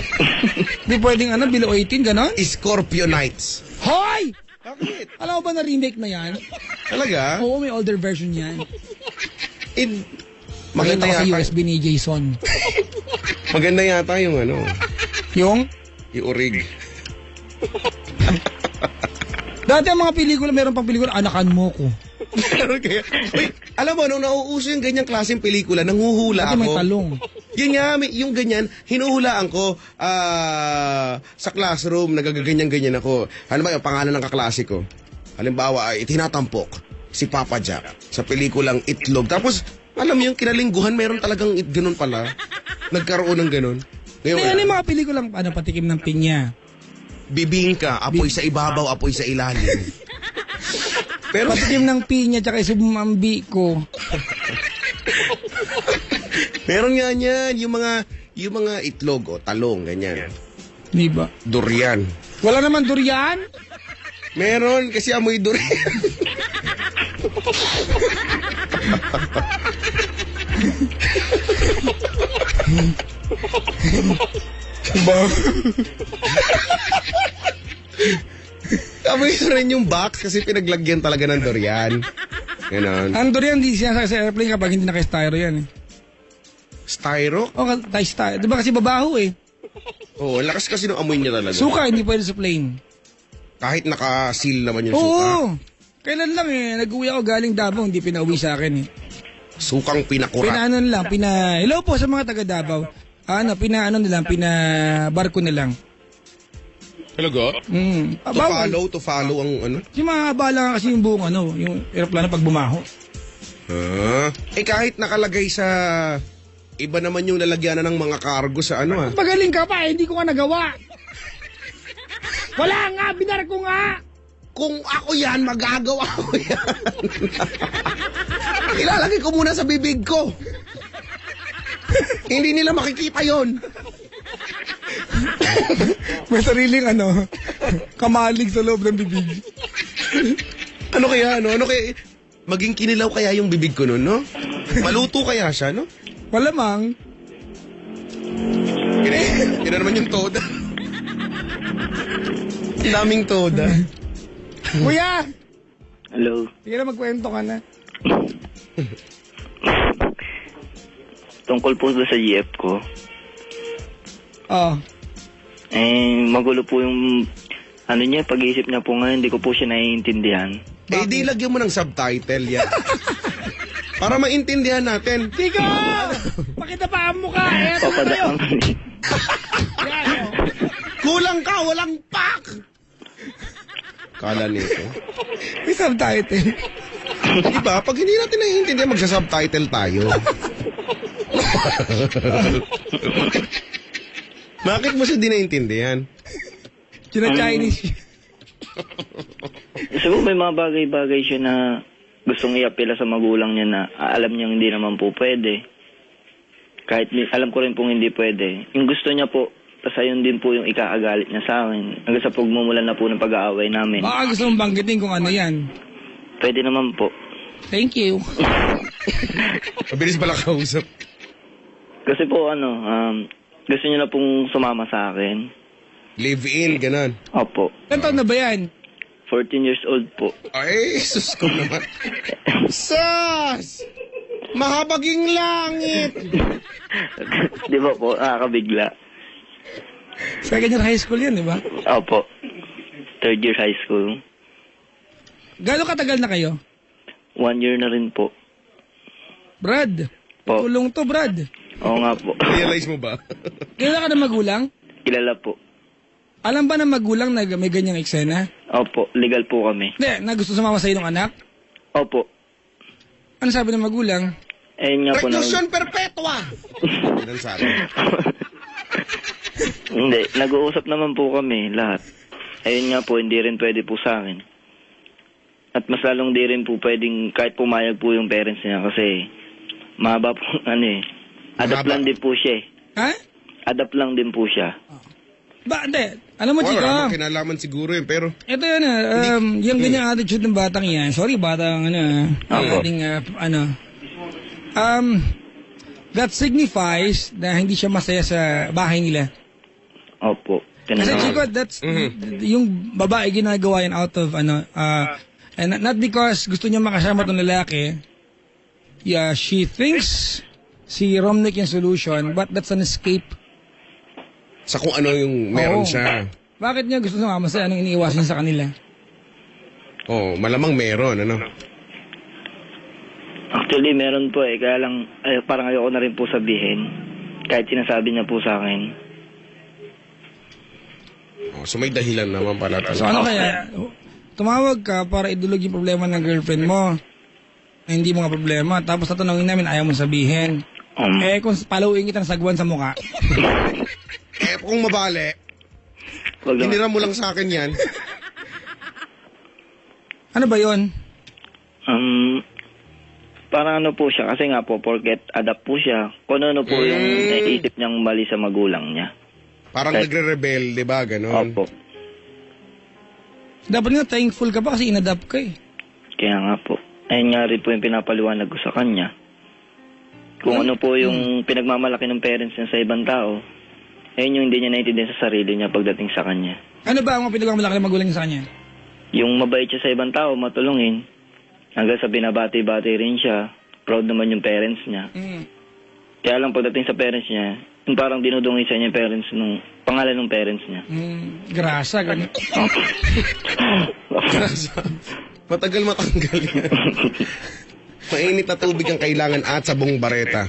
Di pwedeng below 18, ganon? Scorpio Nights. Hoy! Bakit? Alam mo ba na remake na yan? Talaga? Oo, may older version yan. Maganda Nakita ko sa yata. USB ni Jason. Maganda yata yung Yung? yung orig. Dati ang mga pelikula, meron pang pelikula, Anakan Mo Ko. Kaya, uy, alam mo, nung nauuso yung ganyang klaseng pelikula, nanghuhula Dati ako. may talong. Yun nga, yung ganyan, hinuhulaan ko sa classroom, nagaganyan-ganyan ako. Ano ba yung pangalan ng kaklase ko? Halimbawa, ay tinatampok si Papa Jack sa pelikulang Itlog. Tapos, alam mo yung kinalingguhan, meron talagang ganun pala. Nagkaroon ng ganun. Ngayon, Kaya ano yung mga pelikulang, patikim ng pinya. bibingka, apoy sa ibabaw, apoy sa ilalim. Pero, Patikim ng pinya, tsaka isumambi ko. meron nga yan, yung mga itlog o talong, ganyan. Di ba? Durian. Wala naman durian? Meron, kasi amoy durian. Ba? Amoy rin yung box kasi pinaglagyan talaga ng durian. Ganon. Ang durian, hindi siya sa airplane kapag hindi naka-styro yan eh. Styro? O, styro. Di ba kasi babaho eh? Oo, lakas kasi ng amoy niya talaga. Suka, hindi pwede sa plane. Kahit naka-seal naman yung suka. Oo. Kailan lang eh, nag-uwi ako galing Davao, hindi pinauwi sa akin eh. Sukang pinakurat. Pinaanon lang, hello po sa mga taga Davao. Pinabarko na lang. Talaga? To follow ang ano? Kasi mahabala kasi yung buong yung aeroplano pag bumaho. Kahit nakalagay sa iba naman yung lalagyanan ng mga cargo sa Magaling ka pa, hindi ko nga nagawa. Wala nga, binarko nga. Kung ako yan, magagawa ko yan. Ilalagay ko muna sa bibig ko. Hindi nila makikita yon. May sariling kamalig sa loob ng bibig. Ano kaya, Ano kaya, maging kinilaw kaya yung bibig ko nun, no? Maluto kaya siya, no? Malamang. Yun na naman yung toda. Daming toda. Kuya! Hello. Sige na, magkwento ka na. Tungkol po doon sa GF ko. Oh. Magulo po yung pag-iisip niya po ngayon, hindi ko po siya naiintindihan. Di lagyan mo ng subtitle yan. Para maintindihan natin. Tigo! Pakita pa ang mukha. Eto na tayo. Papadaan. Kulang ka, walang pak! Kala nito. May subtitle. Diba? Pag hindi natin naiintindihan, magsa-subtitle tayo. Bakit mo siya di naiintindihan? China-Chinese. Siguro may mga bagay-bagay siya na gustong iapila sa magulang niya na alam niyang hindi naman po pwede. Kahit alam ko rin pong hindi pwede. Yung gusto niya po, tas ayun din po yung ikakagalit niya sa akin. Hanggang sa pagmumulan na po ng pag-aaway namin. Baka gusto mong banggitin kung ano yan. Pwede naman po. Thank you. Mabilis pala kausap. Kasi po gusto niya na pong sumama sa akin. Live in, ganon. Opo. Ilan taon na ba yan? 14 years old po. Ay, sus ko naman. Sus! Mahabaging langit! Di ba po? Nakakabigla. Second year high school yan, di ba? Opo. Third year high school. Gano'ng katagal na kayo? 1 year na rin po. Brad. Po. Kulong to, Brad. Oo nga po. Realize mo ba? Kilala ka ng magulang? Kilala po. Alam ba ng magulang na may ganyang eksena? Opo. Legal po kami. Hindi, na gusto sumama sa'yo ng anak? Opo. Ano sabi ng magulang? Ayun nga po na... Reclusion perpetua! Ganun sa akin. Hindi. Nag-uusap naman po kami lahat. ayun nga po, hindi rin pwede po sa akin. At mas lalong di rin po pwedeng kahit pumayag po yung parents niya kasi mahaba po, adapt Mahaba. lang din po siya eh. Ha? Adapt lang din po siya. Ba, hindi. Alam mo, Wala Chico, namang kinalaman siguro yun, pero ito yun yung ganyang attitude ng batang yan. Sorry, batang Opo. ating, that signifies na hindi siya masaya sa bahay nila. Opo. Kasi Tinanong- Chico, that's, yung babae ginagawa yan out of, and not because gusto niya makasama tong lalaki, yeah, she thinks si Romnick yung solution, but that's an escape. sa kung ano yung meron Oo. siya. Bakit niya gusto sumama sa anong iniiwasan sa kanila? Oh, malamang meron, ano? Actually, meron po eh. Kaya lang, parang ayoko na rin po sabihin. Kahit sinasabi niya po sa akin. Oh, so may dahilan naman pala. So ano kaya? Tumawag ka para idulog yung problema ng girlfriend mo. Hindi mga problema. Tapos tatanungin namin, ayaw mo sabihin. Kung palawin kita ng sagwan sa mukha. Kung mabali, Wag naman. hinira mo lang sa akin yan. Ano ba yon? Parang ano po siya. Kasi nga po, porket adapt po siya. Kung ano po yung naisip niyang mali sa magulang niya. Parang nagre-rebel, di ba? Ganon. Opo. Dapat nga thankful ka pa kasi inadapt ka eh. Kaya nga po. Ayun nga rin po yung pinapaliwanag ko sa kanya. Kung ano po yung pinagmamalaki ng parents niya sa ibang tao, ayun yung hindi niya naiintindihan sa sarili niya pagdating sa kanya. Ano ba ang mga pinagmamalaki ng magulang niya sa kanya? Yung mabait siya sa ibang tao, matulungin. Hanggang sa binabati-bati rin siya. Proud naman yung parents niya. Kaya lang pagdating sa parents niya, yung parang dinudungin sa niya yung parents nung pangalan ng parents niya. Grasa, ganun. Matagal matanggal yan. Mainit na tubig ang kailangan at sabong bareta.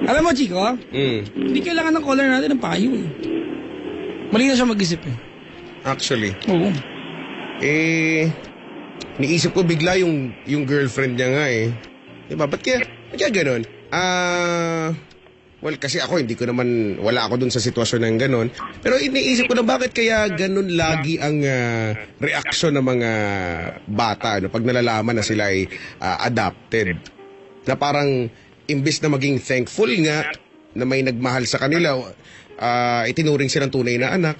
Alam mo, Chico, Mm. hindi kailangan ng caller natin ng payo eh. Mali na siya mag-isip eh. Actually. Oo. Niisip ko bigla yung girlfriend niya nga eh. Diba? Ba't kaya ganun? Well, kasi ako, wala ako dun sa sitwasyon ng ganun. Pero iniisip ko na bakit kaya ganun lagi ang reaksyon ng mga bata pag nalalaman na sila ay adopted. Na parang, imbis na maging thankful nga na may nagmahal sa kanila, itinuring silang tunay na anak.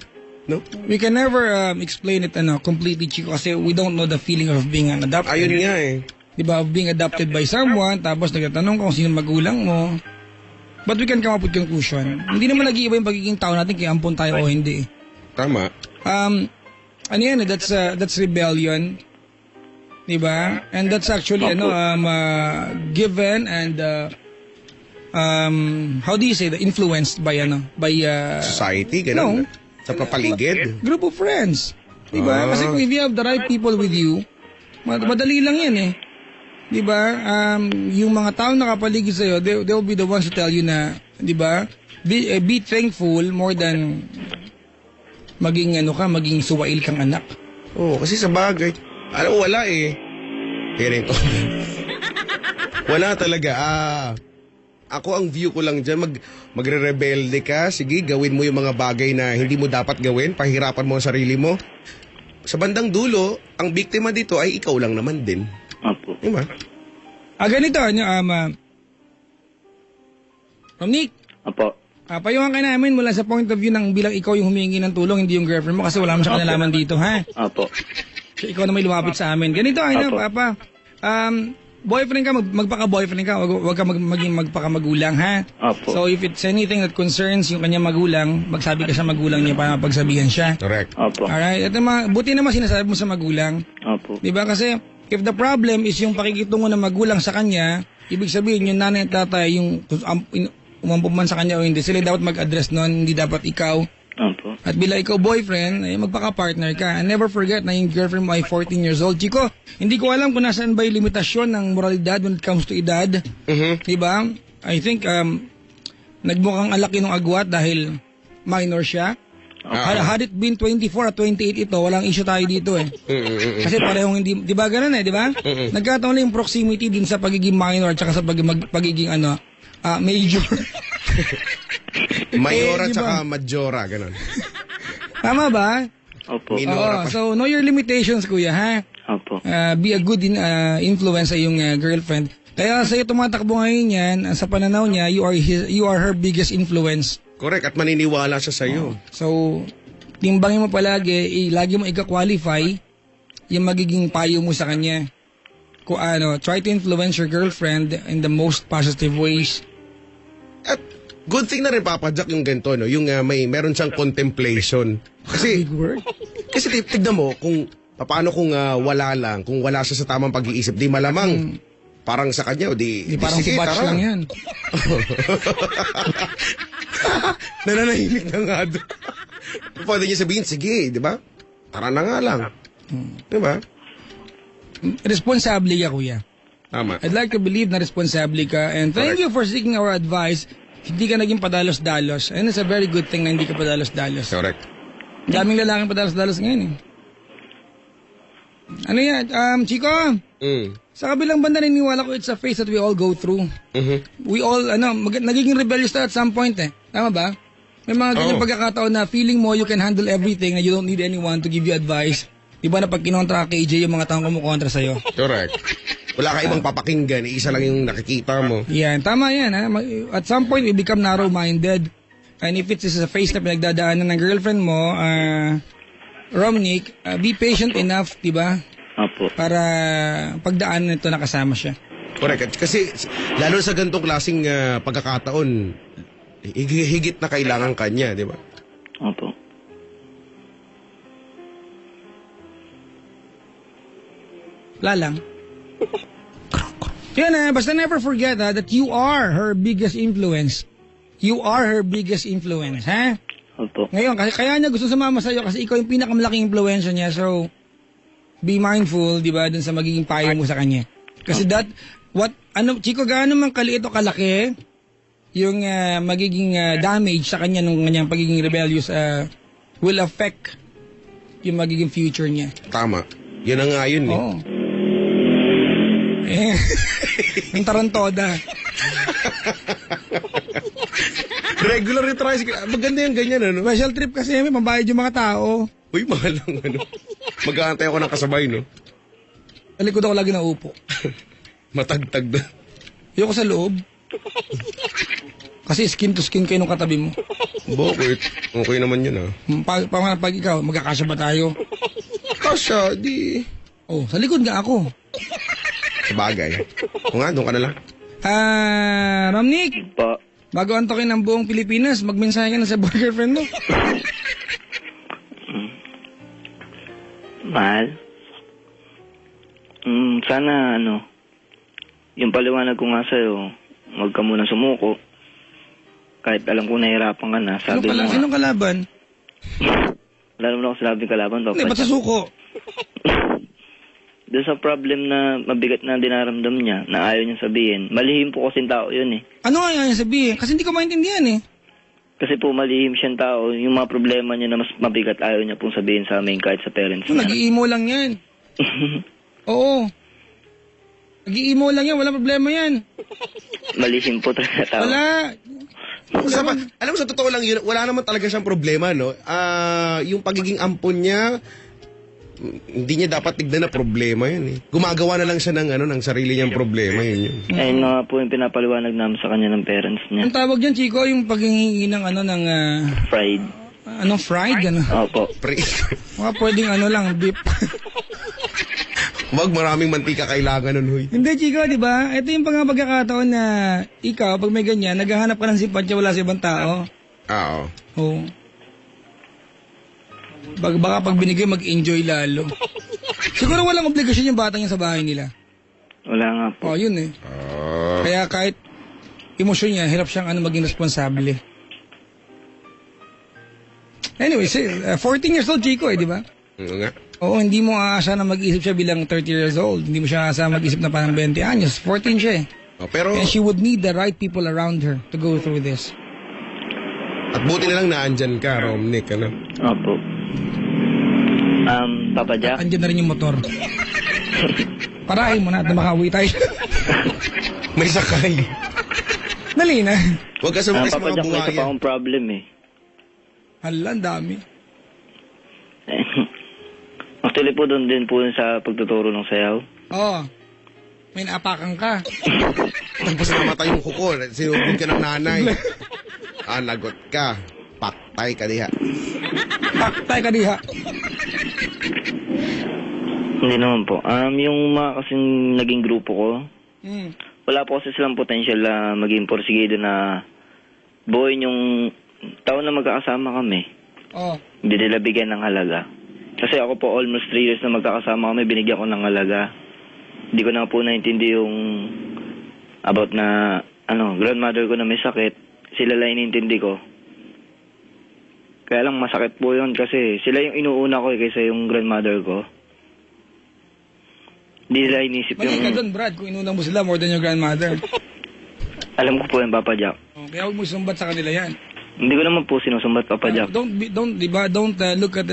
No? We can never explain it completely, Chico, kasi we don't know the feeling of being an adopted. Ayun nga eh. Diba, of being adopted by someone, tapos nagtatanong kung sino magulang mo. But we can come up with conclusion. Hindi naman nag-iiba yung pagiging tao natin kaya ampun tayo o hindi. Tama. Ano yan, that's rebellion. Diba? And that's actually, given and, how do you say that? Influenced by, Society, ganun. No. Sa papaligid. Group of friends. Diba? Kasi kung if you have the right people with you, madali lang yan eh. Diba? Yung mga tao nakapaligid sa'yo, they will be the ones to tell you na, diba? Be thankful more than maging suwail kang anak. Oo, kasi sa bagay. Alam mo, wala eh. Hearing to. Wala talaga. Ako ang view ko lang dyan, magre-rebelde ka, sige, gawin mo yung mga bagay na hindi mo dapat gawin, pahirapan mo ang sarili mo. Sa bandang dulo, ang biktima dito ay ikaw lang naman din. Opo. Diba? Ganito, Romnick, Opo. payungan ka namin mula sa point of view ng bilang ikaw yung humingi ng tulong, hindi yung girlfriend mo kasi wala mo siya kanalaman dito, ha? Opo. So, ikaw na may lumapit sa amin. Ganito, Opo. Papa. Boyfriend ka, magpaka-boyfriend ka, wag ka maging magpaka-magulang, ha? Opo. So, if it's anything that concerns yung kanyang magulang, magsabi ka sa magulang niya para mapagsabihan siya. Correct. Opo. Alright? Ito buti naman sinasabi mo sa magulang. Opo. Diba? Kasi, if the problem is yung pakikitungo ng magulang sa kanya, ibig sabihin yung nanay at tatay, yung umampun man sa kanya o hindi, sila dapat mag-address nun, hindi dapat ikaw. Opo. At bila ikaw boyfriend, ay magpaka-partner ka. And never forget na yung girlfriend mo ay 14 years old. Chico, hindi ko alam kung nasaan ba yung limitasyon ng moralidad when it comes to edad. Diba? I think, nagmukhang alaki ng agwat dahil minor siya. Had it been 24 at 28 ito, walang issue tayo dito eh. Kasi parehong hindi, di ba ganun eh, di ba? Nagkataon lang yung proximity din sa pagiging minor at saka sa pagiging major. Mayora diba? tsaka Majora, ganun. Tama ba? Opo. Minora Oo, pa. so know your limitations, kuya, ha? Opo. Be a good influence sa iyong girlfriend. Kaya sa'yo tumatakbo ngayon yan, sa pananaw niya, you are her biggest influence. Correct, at maniniwala siya sa'yo. So, timbangin mo palagi, lagi mo ika-qualify yung magiging payo mo sa kanya. Kung try to influence your girlfriend in the most positive ways. At good thing na rin, Papa Jack, yung ganito, no? Yung meron siyang contemplation. Kasi, Big word. kasi tignan mo, kung paano kung wala lang, kung wala siya sa tamang pag-iisip, di malamang parang sa kanya, o di Parang sige, batch tara. lang yan. Nananahimik na nga doon. Pwede niya sabihin, sige, di ba? Tara na nga lang. Di ba? Responsable ka, kuya. Tama. I'd like to believe na responsable ka. And thank Correct. you for seeking our advice. Hindi ka naging padalos-dalos. And it's a very good thing na hindi ka padalos-dalos. Correct. Daming lalaking padalos-dalos ngayon eh. Ano yan? Chico, sa kabilang banda naniniwala ko it's a phase that we all go through. We all, nagiging rebellious tayo at some point eh. Tama ba? May mga ganyan Oo. pagkakataon na feeling mo you can handle everything and you don't need anyone to give you advice. Diba na pag kinontra ka KJ, yung mga taong kumukontra sa'yo? Correct. Wala ka ibang papakinggan, isa lang yung nakikita mo. Yan, tama yan. Ha? At some point, we become narrow-minded. And if it's a phase na pinagdadaanan ng girlfriend mo, Romnick, be patient enough, diba? Opo. Para pagdaanan nito nakasama siya. Correct. Kasi lalo sa ganitong klaseng pagkakataon, higit na kailangan kanya, di ba? Opo. Wala lang. Yan basta never forget that you are her biggest influence. You are her biggest influence, ha? Opo. Ngayon, kaya niya gusto sumama sa'yo kasi ikaw yung pinakamalaking influensya niya. So, be mindful, di ba, dun sa magiging payo mo sa kanya. Kasi Chico, gaano man kaliit o kalaki, yung magiging damage sa kanya nung kanyang pagiging rebellious will affect yung magiging future niya. Tama. Yan ang nga yun eh. Oo. Yung tarantoda. Regular yung tricycle. Maganda yung ganyan, ano? Special trip kasi may pambayad yung mga tao. Uy, mahal lang, ano? Mag-aantay ako ng kasabay, no? Sa likod ako lagi naupo. Matagtag na. Ayoko sa loob. Kasi skin to skin kayo nung katabi mo. Bakit? Okay naman yun, ah. Pag ikaw, magkakasya ba tayo? Kasya, di... Oh, sa likod nga ako. Sabagay. O nga, doon ka na lang. Romnick, Pa. bago antokin ng buong Pilipinas, magmensahe ka na sa boyfriend mo. Mahal. Sana yung paliwanag ko nga sa'yo, huwag ka muna sumuko. Kahit alam ko nahihirapan ka na, sabi mo nga. Sinong kalaban? Wala naman ako sinabing kalaban, Papa. Hindi, ba't susuko? Doon sa problem na mabigat na dinaramdam niya, na ayaw niya sabihin, malihim po kasing tao yun eh. Ano nga yan sabihin? Kasi hindi ko maintindihan eh. Kasi po malihim siyang tao, yung mga problema niya na mas mabigat ayaw niya pong sabihin sa amin kahit sa parents niya. Nag-i-emo lang yan. Oo. Nag-i-emo lang yan, walang problema yan. Malihim po talaga tao. Wala. Alam mo, sa totoo lang yun, wala naman talaga siyang problema, no? Yung pagiging ampon niya, hindi niya dapat tignan na problema yun eh. Gumagawa na lang siya ng sarili niyang problema, yun. Ayun na nga po yung pinapaliwanag namin sa kanya ng parents niya. Ang tawag dyan, Chico, yung paghingi ng Fried. anong fried, Opo. Mga pwedeng lang, beef. Wag, maraming mantika kailangan nun, huy. Hindi, Chico, di ba? Ito yung pagkakataon na ikaw, pag may ganyan, naghahanap ka ng simpatya wala sa ibang tao. Oo. Oo. Baka pag binigay, mag-enjoy lalo. Siguro walang obligasyon yung batang yan sa bahay nila. Wala nga po. Yun eh. Kaya kahit emosyon niya, hirap siyang maging responsable. Anyway, 14 years old, Chico di ba? Oo nga. Oo, hindi mo aasa na mag-isip siya bilang 30 years old. Hindi mo siya aasa mag-isip na parang 20 anyos. 14 siya eh. Pero, And she would need the right people around her to go through this. at buti na lang naandyan ka, Romnick, ano? Opo. Papa Jack? Andiyan na rin yung motor. Parahin mo na at makauwi tayo. May sakay. Dali na. Huwag ka sumakay sa Papa mga Jack, may isa pa buhayan. akong problem eh. Hala, ang dami. Actually po, doon din po yun sa pagtuturo ng sayaw. Oo. May naapakan ka. Tapos namatay yung kuko. Sinugod ka ng nanay. Nagot ka. Paktay ka diha. Paktay ka diha. Hindi naman po. Yung mga kasing naging grupo ko, wala po kasi silang potential na maging porsigido na buuin yung taon na magkakasama kami. Oo. Hindi nila bigyan ng halaga. Kasi ako po almost 3 years na magkakasama kami, binigyan ko ng halaga. Hindi ko na po naintindi yung about na grandmother ko na may sakit. Sila lang inintindi ko. Kaya lang masakit po yun kasi sila yung inuuna ko kaysa yung grandmother ko. Hindi nila inisip Mali ka yung... doon, Brad, kung inunang mo sila more than your grandmother. Alam ko po yung Papa Jack. Kaya huwag mo sumbat sa kanila yan. Hindi ko naman po sinusumbat Papa Jack. Don't look at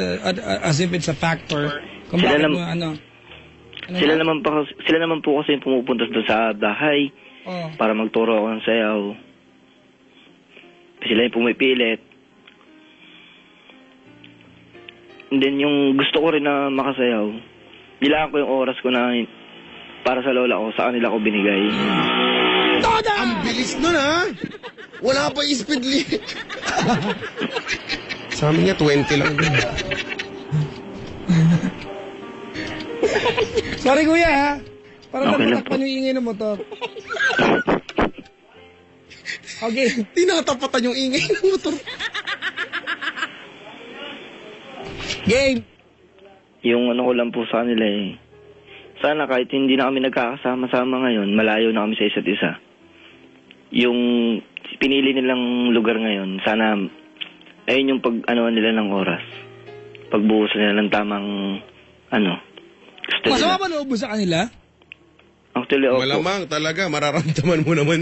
as if it's a factor. Kung Sila bakit nam- mo, Sila naman po kasi yung pumupunta doon sa bahay para magturo ako ng sayaw. Sila yung pumipilit. And then yung gusto ko rin na makasayaw, nilaan ko yung oras ko na para sa lola ko, sa kanila ko binigay. Ang bilis nun, ha? Wala pa yung speed limit. Sa amin niya, 20 lang din. Sorry kuya ha. Parang Okay lang natatakpan yung ingay ng motor. Okay. Tinatapatan yung ingay ng motor. Game. Yung ko lang po sa kanila sana kahit hindi na kami nagkakasama-sama ngayon, malayo na kami sa isa't isa. Yung pinili nilang lugar ngayon, sana ayun yung nila ng oras. Pagbuhusan nila ng tamang gusto Masama nila. ba loob mo sa kanila? Actually, opo. Malamang talaga, mararamdaman mo naman.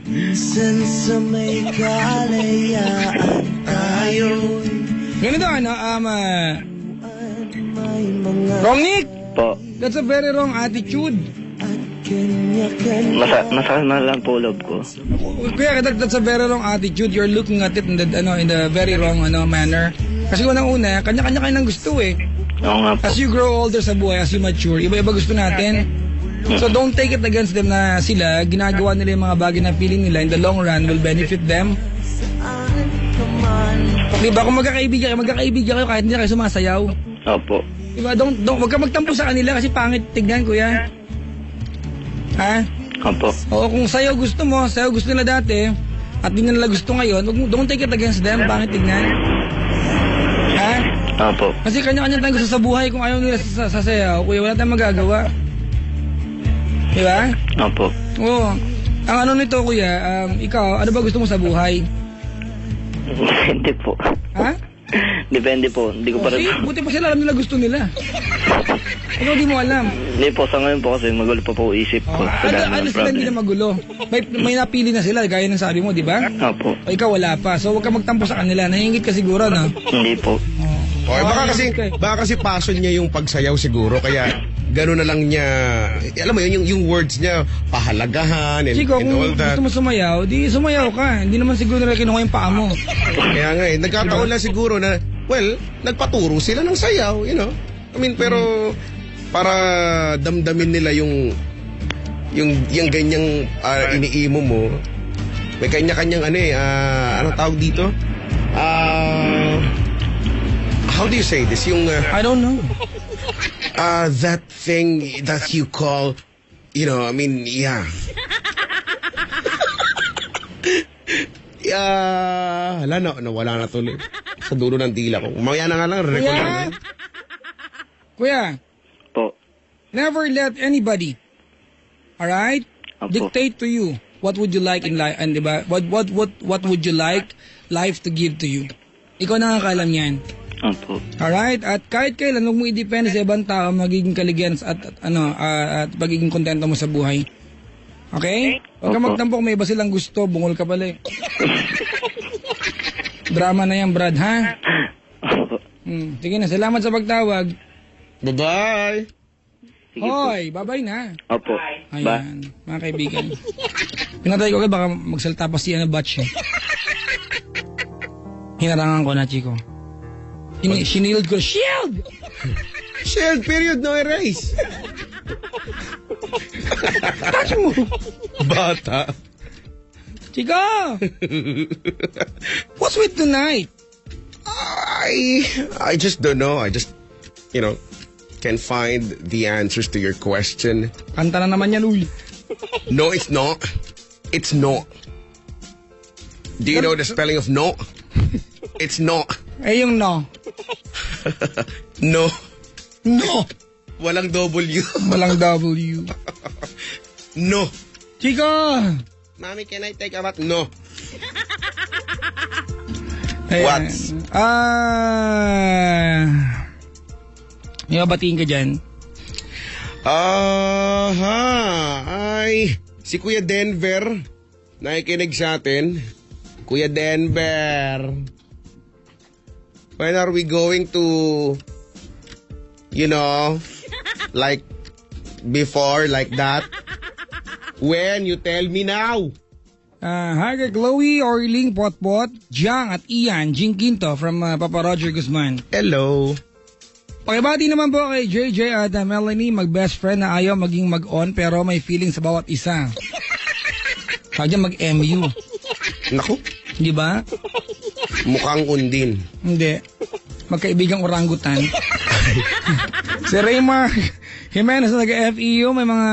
Minsan sa may kalayaan tayo Ganito may mga Romnick, Po. that's a very wrong attitude. at kanya-kanya. Masakit na lang po loob ko. Kuya, that's a very wrong attitude. You're looking at it in the very wrong manner. Kasi unang-una, kanya-kanya kayo ng gusto eh. Oo nga po. As you grow older sa buhay, as you mature, iba-iba gusto natin. So don't take it against them na sila, ginagawa nila yung mga bagay na feeling nila in the long run will benefit them. Diba? Kung magkakaibigan kayo kahit hindi na kayo sumasayaw. Opo. Diba? Wag ka magtampo sa kanila kasi pangit tignan, kuya. Ha? Opo. Oo, kung sayo gusto nila dati, at di nila gusto ngayon, don't take it against them, pangit tignan. Ha? Opo. Kasi kanya-kanya tayong gusto sa buhay, kung ayaw nila sa sayaw, kuya, wala tayong magagawa. Diba? Opo. Oo. Ang nito, kuya, ikaw, ano ba gusto mo sa buhay? Depende po. Ha? Depende po. Hindi ko pa rin... Buti pa sila alam nila gusto nila. Ikaw di mo alam. Hindi po, sa ngayon po kasi magulo pa po isip ko. Sa dami ng Sila hindi na problem. magulo. May napili na sila, gaya ng sabi mo, di ba? Opo. O ikaw wala pa. So huwag ka magtampo sa kanila. Nahingit ka siguro, no? Hindi po. Okay, baka kasi passion niya yung pagsayaw siguro, kaya gano'n na lang niya, alam mo yun, yung words niya, pahalagahan and, Chico, and kung all that. gusto mo sumayaw, di sumayaw ka. Hindi naman siguro nila kinuha yung paa mo. Kaya nga nagkataon lang siguro na, well, nagpaturo sila ng sayaw, you know. I mean, pero para damdamin nila yung ganyang iniimo mo, may kanya-kanyang anong tawag dito? How do you say this? Yung I don't know. that thing that you call, you know, I mean, yeah. Wala na tuloy. Sa dulo ng dila ko. Mamaya na nga lang, record Kuya! lang. Kuya, Po. never let anybody, alright, Opo. dictate to you what would you like in life, and diba, what would you like life to give to you. Ikaw nakakalam yan. Opo. Alright? At kahit kailan, huwag mo i-depend sa ibang tao, magiging kaligyan at magiging kontento mo sa buhay. Okay? Huwag ka Opo. magtampo kung may iba silang gusto, bungol ka pala eh. Drama na yan, Brad, ha? Opo. Sige na, salamat sa pagtawag. Bye-bye! Sige po. Hoy, bye-bye na. Opo. Ba? Ayan, mga kaibigan. Pinatay ko kayo, baka magsalta pa siya na batch eh. Hinarangan ko na, Chico. Sinild ko, shield! Shield, period, no erase. Touch mo! Bata. Chika! What's with tonight? I just don't know. I just, can find the answers to your question. Kanta na naman yan, uy. No, it's not. It's not. Do you know the spelling of no? It's not. Eh, yung no. No. No! Walang W. Walang W. No. Chika! Mommy, can I take a bath? No. Ayan. What? May mabatiin ka dyan? Ay, si Kuya Denver, nakikinig sa atin. Kuya Denver, when are we going to, like before, like that? When? You tell me now. Hi kay Chloe, Orling, Potpot, Jang at Ian, Jing Quinto from Papa Roger Guzman. Hello. Pakibati naman po kay JJ at Melanie, mag-best friend na ayaw maging mag-on pero may feeling sa bawat isa. Kaya mag-MU. Naku, Di ba? mukhang undin. Hindi. Magkaibigang orangutan. Si Raymar Jimenez na nag-FEU, may mga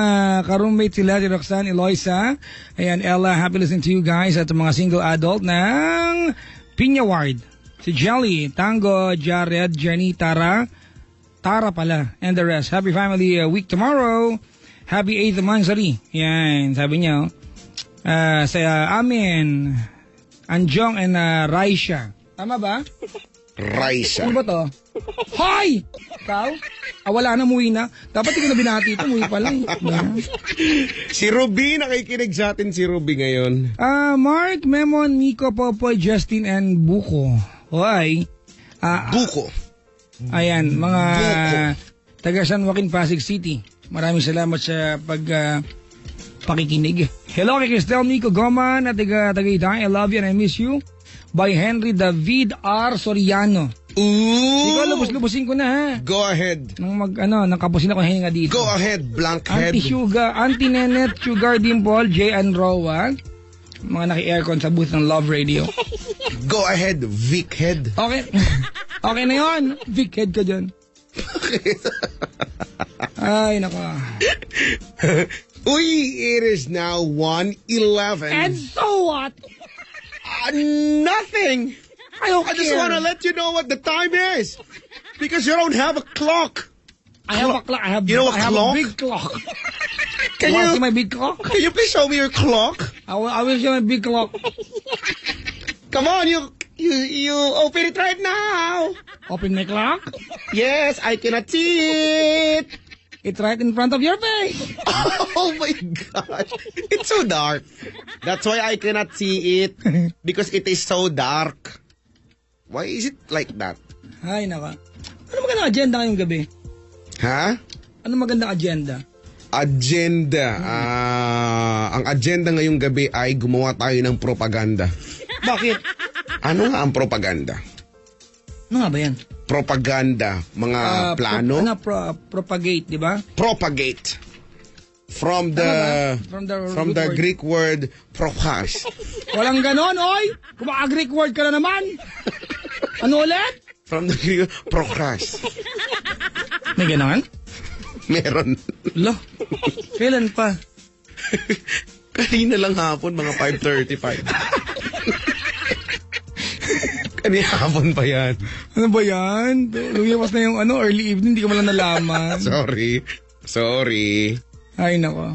ka-roommate sila, si Roxanne, Eloisa, ayan, Ella, happy listening to you guys at mga single adult ng Pinya Ward. Si Jelly, Tango, Jared, Jenny, Tara pala, and the rest. Happy family week tomorrow. Happy 8th Mansari. Yan, sabi niya, sa amin, Anjong and Raisha. Tama ba? Raisa. Ano ba to? Hoy! Ikaw? Wala na, umuwi na. Dapat hindi ko na binati ito, umuwi pa lang. Si Ruby, nakikinig sa atin si Ruby ngayon. Mark, Memon, Miko, Popoy, Justin, and Buko. Hoy. Buko. Ayan, mga Buko. taga San Joaquin, Pasig City. Maraming salamat sa pakikinig. Hello kay Cristel, Miko, Goman, at taga-Itay. I love you and I miss you. By Henry David R. Soriano. Ooh. Ikaw, lubos-lubosin ko na ha. Go ahead. Nang kapusin ako hinga dito. Go ahead, Blankhead. Anti-Sugar, Anti-Nenet, Sugar Dimple, J. and Roa. Mga naki-aircon sa booth ng Love Radio. Go ahead, Vic Head. Okay. Okay na yun. Big head ka dyan. Ay, nako. Uy, it is now 1:11. And so what? Nothing. I don't I just care. want to let you know what the time is. Because you don't have a clock. I have a clock. I have, You know a I have clock? a big clock. Can You want to you- see my big clock? Can you please show me your clock? I will show my big clock. Come on, you open it right now. Open my clock. Yes, I cannot see it. It's right in front of your face. Oh my gosh. It's so dark. That's why I cannot see it. Because it is so dark. Why is it like that? Ay, nako. Ano magandang agenda ngayong gabi? Ha? Ano magandang agenda? Agenda. Ang agenda ngayong gabi ay gumawa tayo ng propaganda. Bakit? Ano nga ang propaganda? Ano nga ba yan? Propaganda. Mga plano? Propagate, di ba? Propagate. From the From the from root the word. Greek word propas. Walang ganon, oy! Kumaka-Greek word ka na naman! Ano ulit? From the Greek prokas. May ganon? Meron. Lo, kailan pa? Kanina lang hapon, mga 5:35. Kanina hapon pa yan. Ano ba yan? Lumiwas na yung early evening, hindi ko malang nalaman. Sorry. Ay, nako.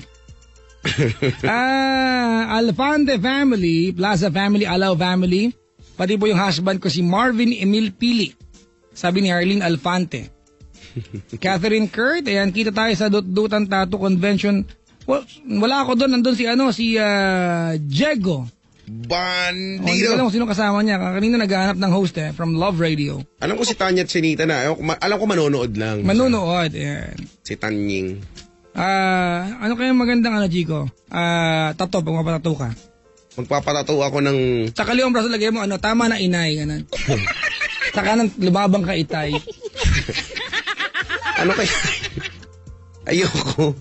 Alfante family, Plaza family, Alaw family. Pati po yung husband ko si Marvin Emil Pili. Sabi ni Arlene Alfante. Catherine Kurt, ayan, kita tayo sa Dutan Tattoo Convention. Wala ako doon, nandun si Diego. Bandido. Hindi ko alam kung sino kasama niya. Kanina naghahanap ng host from Love Radio. Alam ko si Tanya at Chinita na. Alam ko manonood lang. Manunood, ayan. Si Tanying. Ano kaya magandang Chico? Tato, pag mapatato ka. Magpapatato ako ng... Sa kaliwang braso lagay mo, tama na inay, ganun. Saka nang lumabang ka, Itay. Ano kaya? Ayoko.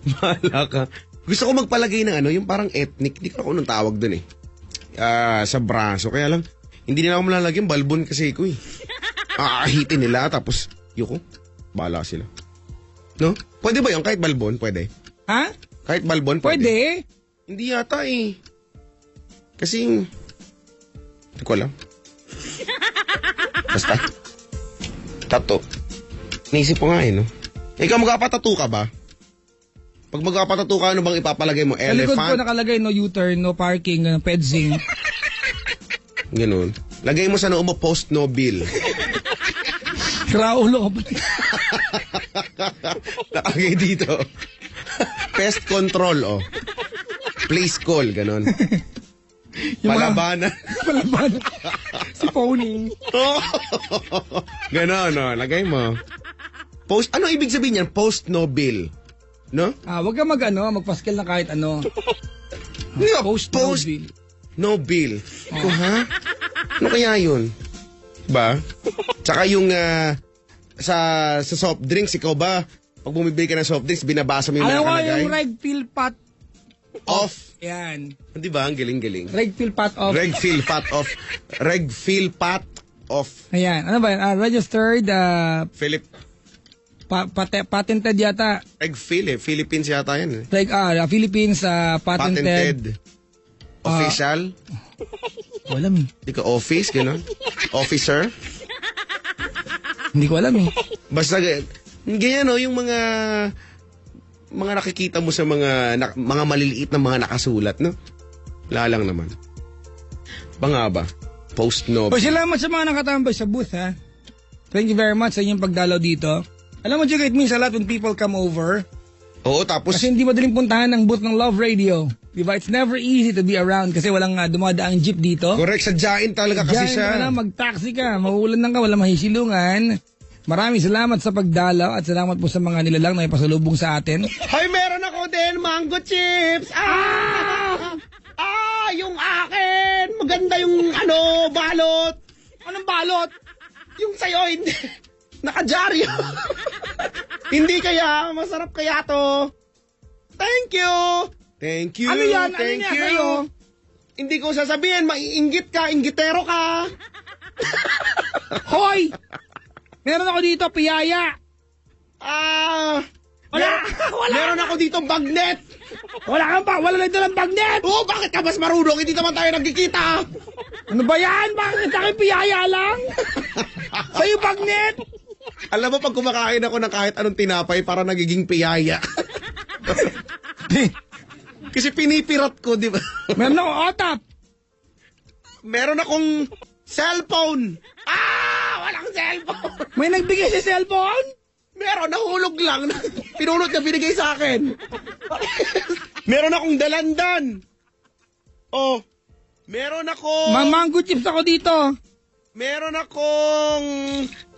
Bahala ka. Gusto ko magpalagay ng yung parang ethnic. Hindi ko ako nung tawag dun sa braso. Kaya lang, hindi nila ako malalagyan. Balbon kasi ko Aahitin nila, tapos yuko. Bahala sila. No? Pwede ba yun? Kahit balbon? Pwede. Ha? Kahit balbon? Pwede. Pwede. Hindi yata Kasi, hindi ko alam. Basta. Tattoo. Naisip ko nga no? Ikaw magpapatattoo ka ba? Pag magpapatattoo ka, ano bang ipapalagay mo? Sa likod ko Elephant? nakalagay, no U-turn, no parking, pedzing. Ganun. Lagay mo sa noo mo, post no bill. Kraulo ka pa. Nakalagay dito. Pest control, Please call, ganun. Palabanan. Palabanan. Si Pony. Ganon, lagay mo. Post, ano ibig sabihin yan? Post no bill. No? Wag ka magpaskil na kahit ano. Hindi ba? Post no bill. No bill. Ito, ha? Ano kaya yun? Ba? Tsaka yung sa soft drinks, ikaw ba? Pag bumibili ka ng soft drinks, binabasa mo yung Alam ko nakalagay? yung reg fill pot Off. yan. Di ba? Ang galing-galing. Reg fill pot off. Reg fill pot off. Reg fill pot off. Ayan. Ano ba yan? Registered, Philip. patented yata. Reg fill Philippines yata yan Philippines, patented. Patented. Official. Walam eh. Hindi ka office, gano'n? Officer. Hindi ko alam eh. Basta, ganyan yung mga nakikita mo sa mga maliliit na mga nakasulat, no? Wala lang naman. Ba ba? Post no. Salamat sa mga nakatambay sa booth, ha? Thank you very much sa inyong pagdalaw dito. Alam mo, Jigga, it means a lot when people come over. Oo, tapos... Kasi hindi madaling puntahan ng booth ng Love Radio. Diba? It's never easy to be around kasi walang dumadaang jeep dito. Correct, sadyain talaga kasi Diyan siya. ka na, mag-taxi ka. Mauulan lang ka, walang mahisilungan. Maraming salamat sa pagdalaw at salamat po sa mga nilalang na ipasalubong sa atin. Hoy, meron ako din, mango chips! Yung akin! Maganda yung balot! Anong balot? Yung sa'yo, hindi. Nakadyaryo. Hindi kaya, masarap kaya to. Thank you! Thank you! Ano yan? Thank ano you! Sa'yo? Hindi ko sasabihin, maiinggit ka, inggitero ka. Hoy! Meron ako dito, piyaya. Wala! Meron ako dito bagnet. Wala na dalang bagnet! Oh, bakit ka mas marunong? Hindi naman tayo nagkikita. Ano ba yan? Bakit sa akin piyaya lang? Sa'yo bagnet? Alam mo, pag kumakain ako ng kahit anong tinapay, para nagiging piyaya. Kasi pinipirat ko, di ba? Meron ako otap. Meron akong cellphone. Walang cellphone. May nagbigay sa cellphone? Meron, nahulog lang. Pinulot na binigay sa akin. Meron akong dalandan. Oh, meron akong... Mango chips ako dito. Meron akong...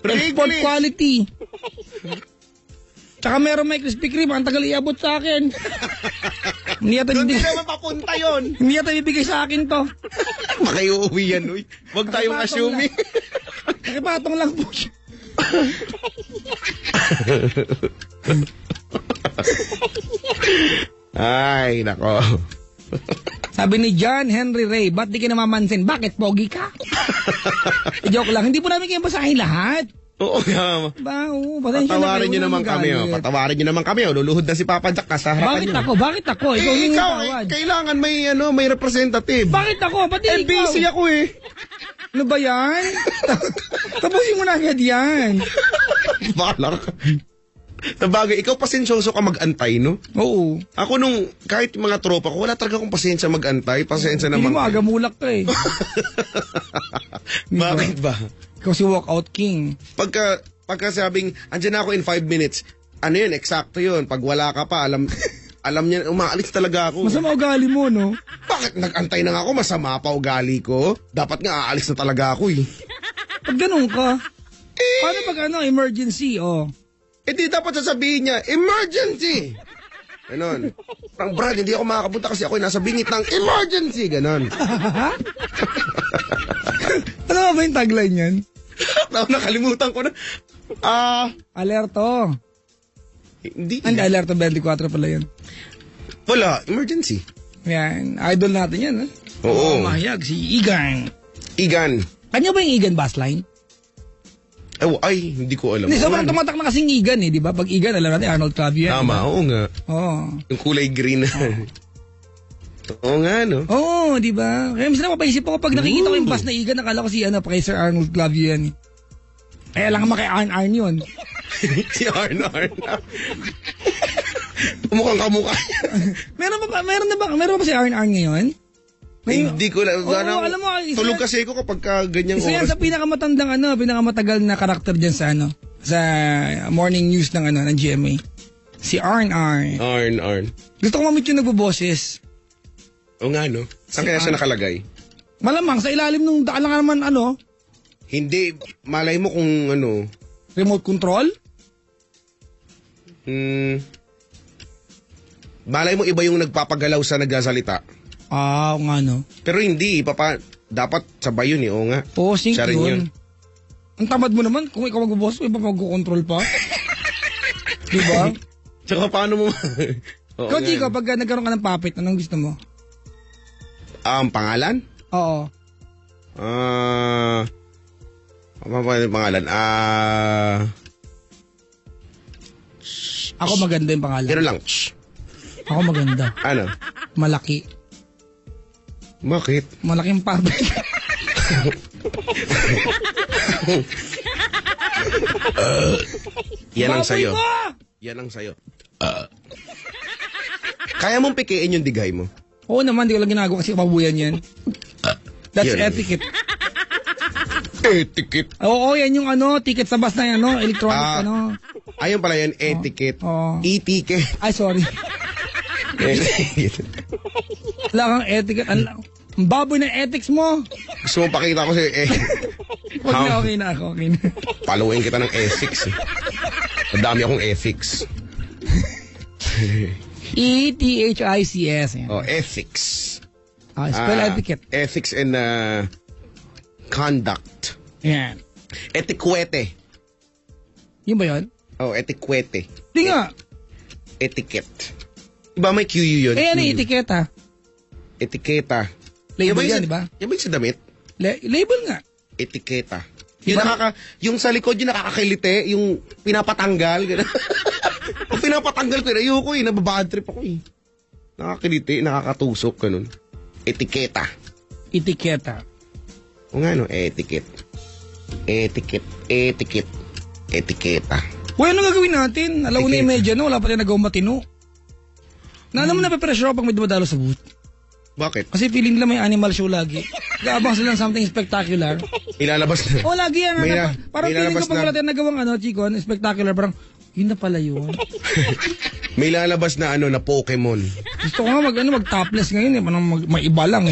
Export Wrigley's. quality. Tsaka meron may Krispy Kreme. Ang tagal iabot sa akin. Hindi yata Doon din bibigay, naman papunta yun. hindi yata bibigay sa akin to. Makaiuwi yan, uy. Huwag tayong Nakipatong assuming. Nakipatong lang po siya. Ay, nako. Sabi ni John Henry Ray, ba't di ka namamansin? Bakit pogi ka? Joke lang, hindi po namin kayo basahin lahat. Oo nga. Ba, pasensya na Patawarin kayo, nyo naman kami, magalit. Patawarin nyo naman kami, Luluhod na si Papa Jack sa harapan Bakit nyo. ako? Bakit ako? Ikaw yung ikaw, tawad. kailangan may representative. Bakit ako? Pati ikaw. busy ako eh. Ano ba yan? Tapusin mo na agad yan. Bahala ka. Sabagay, ikaw pasensyoso ka mag-antay, no? Oo. Ako nung, kahit mga tropa ko, wala talaga akong pasensya mag-antay. Pasensya Hindi naman. mo aga mulak ka eh. Bakit ba? Ikaw si walkout king. Pagka sabing, andyan na ako in 5 minutes, ano yun, eksakto yun. Pag wala ka pa, alam niya, umaalis talaga ako. Masama ugali mo, no? Bakit nag-antay na nga ako, masama pa ugali ko? Dapat nga aalis na talaga ako eh. Pag ganun ka, paano pag emergency, oh? Eh di dapat sasabihin niya, emergency! Ganon. Parang Brad, hindi ako makakapunta kasi ako'y nasa bingit ng emergency! Ganon. Ano ba yung tagline yan? Nakalimutan ko na. Alerto. Hindi. Hindi, Alerto 24 pala yun. Wala, emergency. Yan, idol natin yan. Eh? Oo. Mahayag, si Igan. Igan. Kanya ba yung Igan bus line? Ay, hindi ko alam. Hindi, sobrang tumatak na kasing Igan eh, di ba? Pag Igan, alam natin, Arnold Clavio yan. Tama, oo nga. Oo. Yung kulay green na. Oo nga, no? Oo, di ba? Kaya minsan napapaisip ako pag nakikita ko yung bus na Igan, nakala ko si kay Sir Arnold Clavio yan eh. Kaya lang kay Arn yun. Si Arn. Mukhang kamukha niya. Meron ba si Arn ngayon? Hindi ko lang. Oo, alam mo, tulog kasi ako kapag ganyang isa yan oras. sa pinakamatagal na karakter dyan sa morning news ng GMA. Si Arn. Arn. Gusto ko mamit yung nagboboses. Oo nga, no? Saan kaya siya nakalagay? Malamang, sa ilalim ng daan lang naman, Hindi, malay mo kung remote control? Malay mo iba yung nagpapagalaw sa nagsasalita. Oo nga, no? Pero hindi, dapat sabay yun eh, oo nga. Oo, sync Siya rin yun. Ang tamad mo naman, kung ikaw magboboses, iba mag-control pa. Diba? Tsaka paano mo... Oo Ikaw, nga. Chico, pag nagkaroon ka ng puppet, anong gusto mo? Pangalan? Oo. Ano pa yung pangalan? Ako maganda yung pangalan. Pero lang. Ako maganda. Ano? Malaki. Bakit? Malaking puppet. Yan ang Baboy sayo. ko! Yan ang sayo. Kaya mong pikiin yung digay mo? Oo naman, di ko lang ginagawa kasi kapabuyan yan. That's Yan. etiquette. Etiquette. Oo, yan yung ticket sa bus na yan, electronic, Ayun pala yan, etiquette. Oo. E-ticket. Ay, sorry. Wala kang etiquette. Ang baboy ng ethics mo. Gusto mo pakita ko sa'yo, Huwag na, okay na ako, okay na. Paluin kita ng ethics. Madami akong ethics. E-T-H-I-C-S. Yan. Ethics. Spell etiquette. Ethics and conduct. Yan. Etiquette. Yun ba yun? Etiquette. Di nga. Etiquette. Iba may QU yun? Ano yung etiquette, ha? Etiketa. Label yan, di ba? Yan ba yung sa damit? Label nga. Etiketa. Yung sa likod yung nakakakilite, yung pinapatanggal. Kung pinapatanggal ko, ayoko nababad trip ako Nakakilite, nakakatusok, ganun. Etiketa. Etiketa. O nga etiquette. Etiketa. Well, ano gagawin natin? Alam mo na yung medya, wala pa tayo nagawang matino. Alam mo na pe-pressure ako pag may dumadalo sa booth. Bakit? Kasi feeling nila may animal show lagi. Gaabang sila ng something spectacular. Ilalabas na. O lagi yan. Parang may feeling ko lalabas pag na. wala tayong nagawang spectacular, spectacular, parang yun na pala yun. May lalabas na na Pokemon. Gusto ko nga mag-topless ngayon parang may iba lang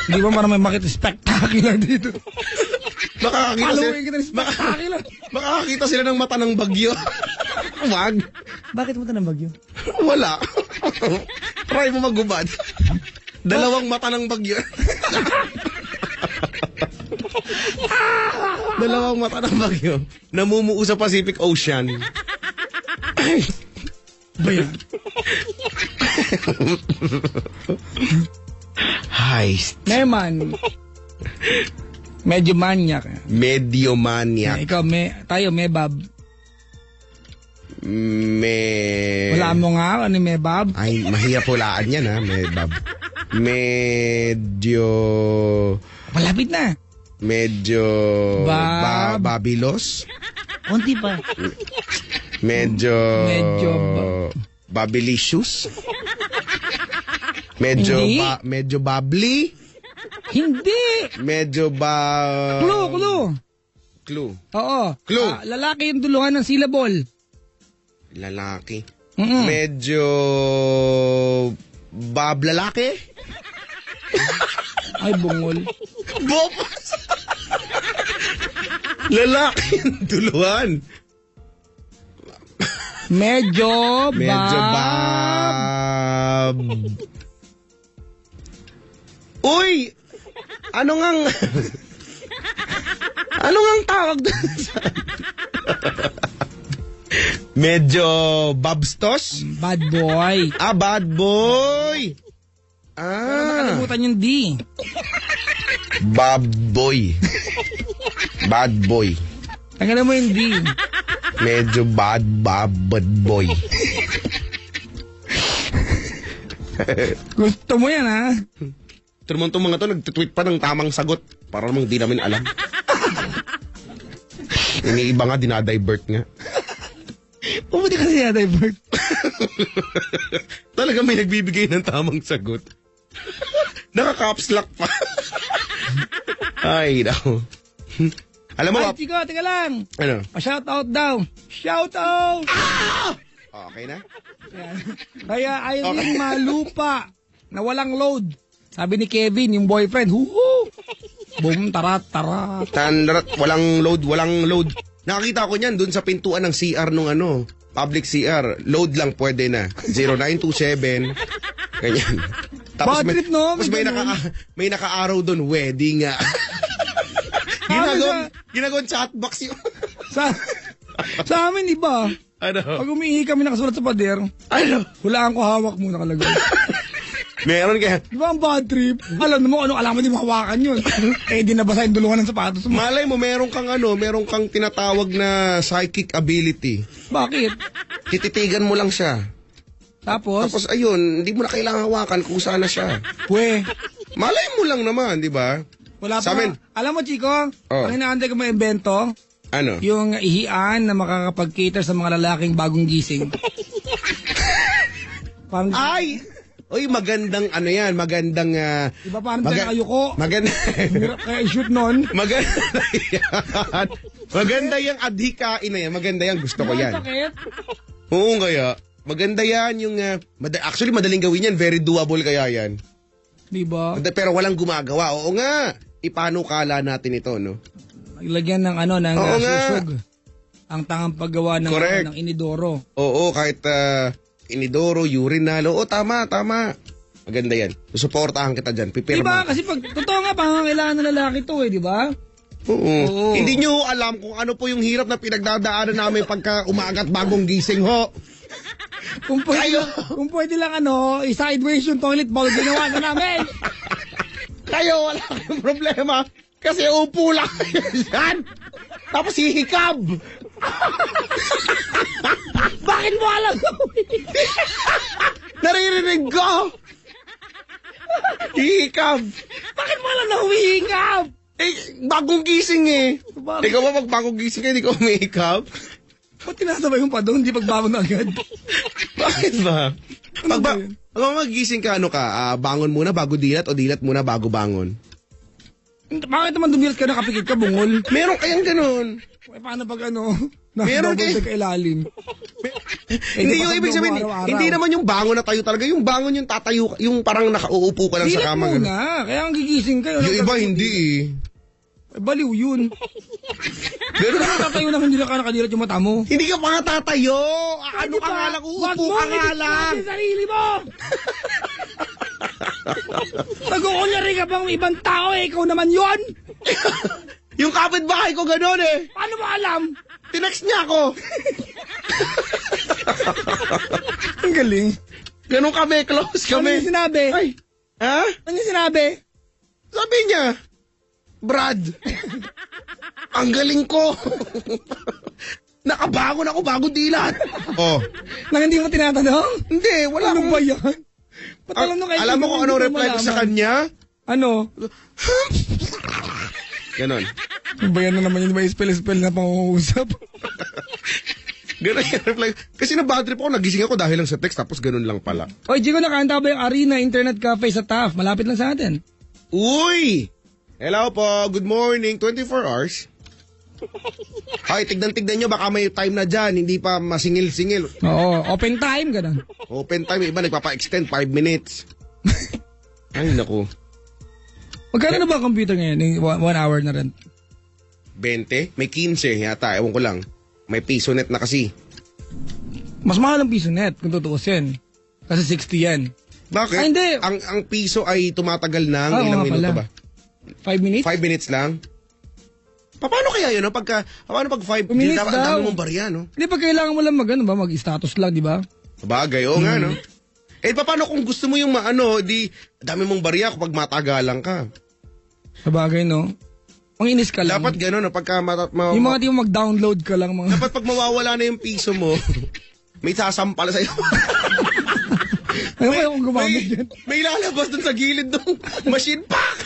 Di ba parang may makita spectacular dito. Makakakita makakakita sila ng mata ng bagyo. Wag. Bakit mo ito ng bagyo? Wala. Try mo magubad. Dalawang mata ng bagyo. Dalawang mata ng bagyo. Namumuo sa Pacific Ocean. Ba yan? Heist. Neman. Medyo manyak. Medyo maniac. Ikaw, tayo, mebab. Wala mo nga, ano mebab? Ay, mahiyapulaan yan mebab. Medyo... Malapit na. Medyo... Babilos? Unti pa. Medyo Babilicious? Medyo Hindi. medyo bubbly? Hindi. Medyo Clue. Oo. Clue. Lalaki yung duluhan ng syllable. Lalaki. Mm-mm. Medyo lalaki? Ay, bungol. Bob! Lalaki yung duluhan. Medyo Uy! Ano ngang tawag doon? Medyo babstos? Bad boy. Bad boy. Pero nakalimutan yung D. Bad boy. Bad boy. Tanggalin mo yung D. Medyo bad boy. Gusto mo yan, ha? Pero mo itong mga to, nag-tweet pa ng tamang sagot. Para namang di namin alam. Iniiba nga, dinadivert nga. Pumuti kasi na-divert. Talaga may nagbibigay ng tamang sagot. Naka-caps lock pa. Ay, daw. Alam mo, Ay, Chico, teka lang. ano? Pa-shoutout daw. Shoutout! Okay na? Yan. Kaya Irene Malupa na walang load. Sabi ni Kevin, yung boyfriend, huhu! Boom, tarat. Tanrat, walang load. Nakakita ko niyan dun sa pintuan ng CR nung public CR. Load lang pwede na. 0927. Ganyan. Bad trip, no? Tapos may naka-araw dun, wedding nga. Ginagawang chatbox yun. Sa amin, iba. Ano? Pag umiihi kami nakasulat sa pader, hulaan ko hawak mo nakalagay. Meron kaya. Di ba ang bad trip? Alam mo, alaman di mahawakan yun. Di nabasa yung duluhan ng sapatos mo. Malay mo, meron kang tinatawag na psychic ability. Bakit? Tititigan mo lang siya. Tapos ayun, hindi mo na kailangan hawakan kung saan na siya. Malay mo lang naman, di ba? Wala Sa pa. amin. Alam mo, Chico, ang inaantay ko may invento, Ano? yung ihian na makakapag-cater sa mga lalaking bagong gising. Parang, Uy, magandang magandang... Iba parang ayuko. Maganda. Hirap kaya i-shoot nun. Maganda yan. Maganda yung adhikain na yan. Maganda yan. Gusto ko yan. Sakit. Oo, kaya. Maganda yan yung... actually, madaling gawin yan. Very doable kaya yan. Diba? Pero walang gumagawa. Oo nga. Ipanukala natin ito, no? Lagyan ng ng Oo nga. susog. Ang tangang paggawa ng, Correct. ng inidoro. Oo, kahit inidoro, urinal. Oo, tama. Maganda yan. Susuportahan kita dyan. Diba? Pipirma. Kasi totoo nga, pangangailangan ng lalaki to diba? Oo. Hindi nyo alam kung ano po yung hirap na pinagdadaanan namin pagka umagat bagong gising, ho. Kung pwede lang i-sideways yung toilet bowl, ginawa na namin. Kayo, wala kayong problema. Kasi upo lang kayo dyan. Tapos hihikab. Bakit mo alam? Naririnig ko. Hihikab. Bakit mo alam na humihingap? Bagong gising eh. Bakit? Ikaw ba pag bagong gising ka, hindi ka humihikab? Ba't tinasabay mo pa doon? Hindi pagbangon na agad. Bakit ba? Ano ba yun? Pag magising ka, bangon muna bago dilat o dilat muna bago bangon? Bakit naman dumilat ka nakapikit ka, bungol? Meron kayang ganun. Paano pag Meron double ka ilalim? Hindi yung ibig sabihin, hindi naman yung bangon na tayo talaga, yung bangon yung tatayo, yung parang nakauupo ka lang sa dilat kama. Dilat muna, kaya ang gigising ka. Yung iba hindi eh. Baliw yun. Ganun Ano tatayo na hindi ka nakadilat yung mata mo? Hindi ka pa nga tatayo. Ano ka nga lang, uupo ka nga lang. Wag mo sarili mo! Nag-uunyari ka bang ibang tao ikaw naman yon? Yung kapitbahay ko gano'n eh. Paano mo alam? Tinext niya ako. Ang galing. Ganun kami, close Ano kami. yung sinabi? Ay, ha? Ano yung sinabi? Sabi niya, Brad, ang galing ko. Nakabangon ako bago dilat. Oh. Nang hindi mo tinatanong? Hindi, wala Ano akong... ba yan? Alam mo kung ano reply ko sa kanya? Ano? Ganon. Ano ba yan na naman yun? Ba spell na pang-uusap? Ganon yung reply. Kasi na-bad trip ako, nagising ako dahil lang sa text, tapos ganon lang pala. Oy, Chico, nakahanda ba yung Arena Internet Cafe sa TAF? Malapit lang sa atin. Uy! Hello po, good morning, 24 hours. Ay, tignan-tignan nyo, baka may time na dyan, hindi pa masingil-singil. Oo, open time, gano'n. Open time, iba nagpapa-extend 5 minutes. Ay, naku. Magkano na ba ang computer ngayon? 1 hour na rin. 20? May 15 yata, ewan ko lang. May piso net na kasi. Mas mahal ang piso net kung tutuusin. Kasi 60 yan. Bakit? Ay, hindi. Ang piso ay tumatagal ng Oo ilang nga minuto pala. ba? 5 minutes? 5 minutes lang? Paano kaya yun, no? Paano pag 5 Minutes dapat ang daw. dami mong barya, no? Hindi, pag kailangan mo lang mag-status lang, di ba? Bagay, oo nga, no? Eh, paano kung gusto mo yung di, dami mong barya kapag matagalan ka? Sa bagay, no? Manginis ka lang. Dapat gano'n, no? Pagka yung mga di mo mag-download ka lang. Mga... dapat pag mawawala na yung piso mo, may sasampal sa'yo. Ano kaya kung gumamit yan? May lalabas dun sa gilid ng machine. Pak!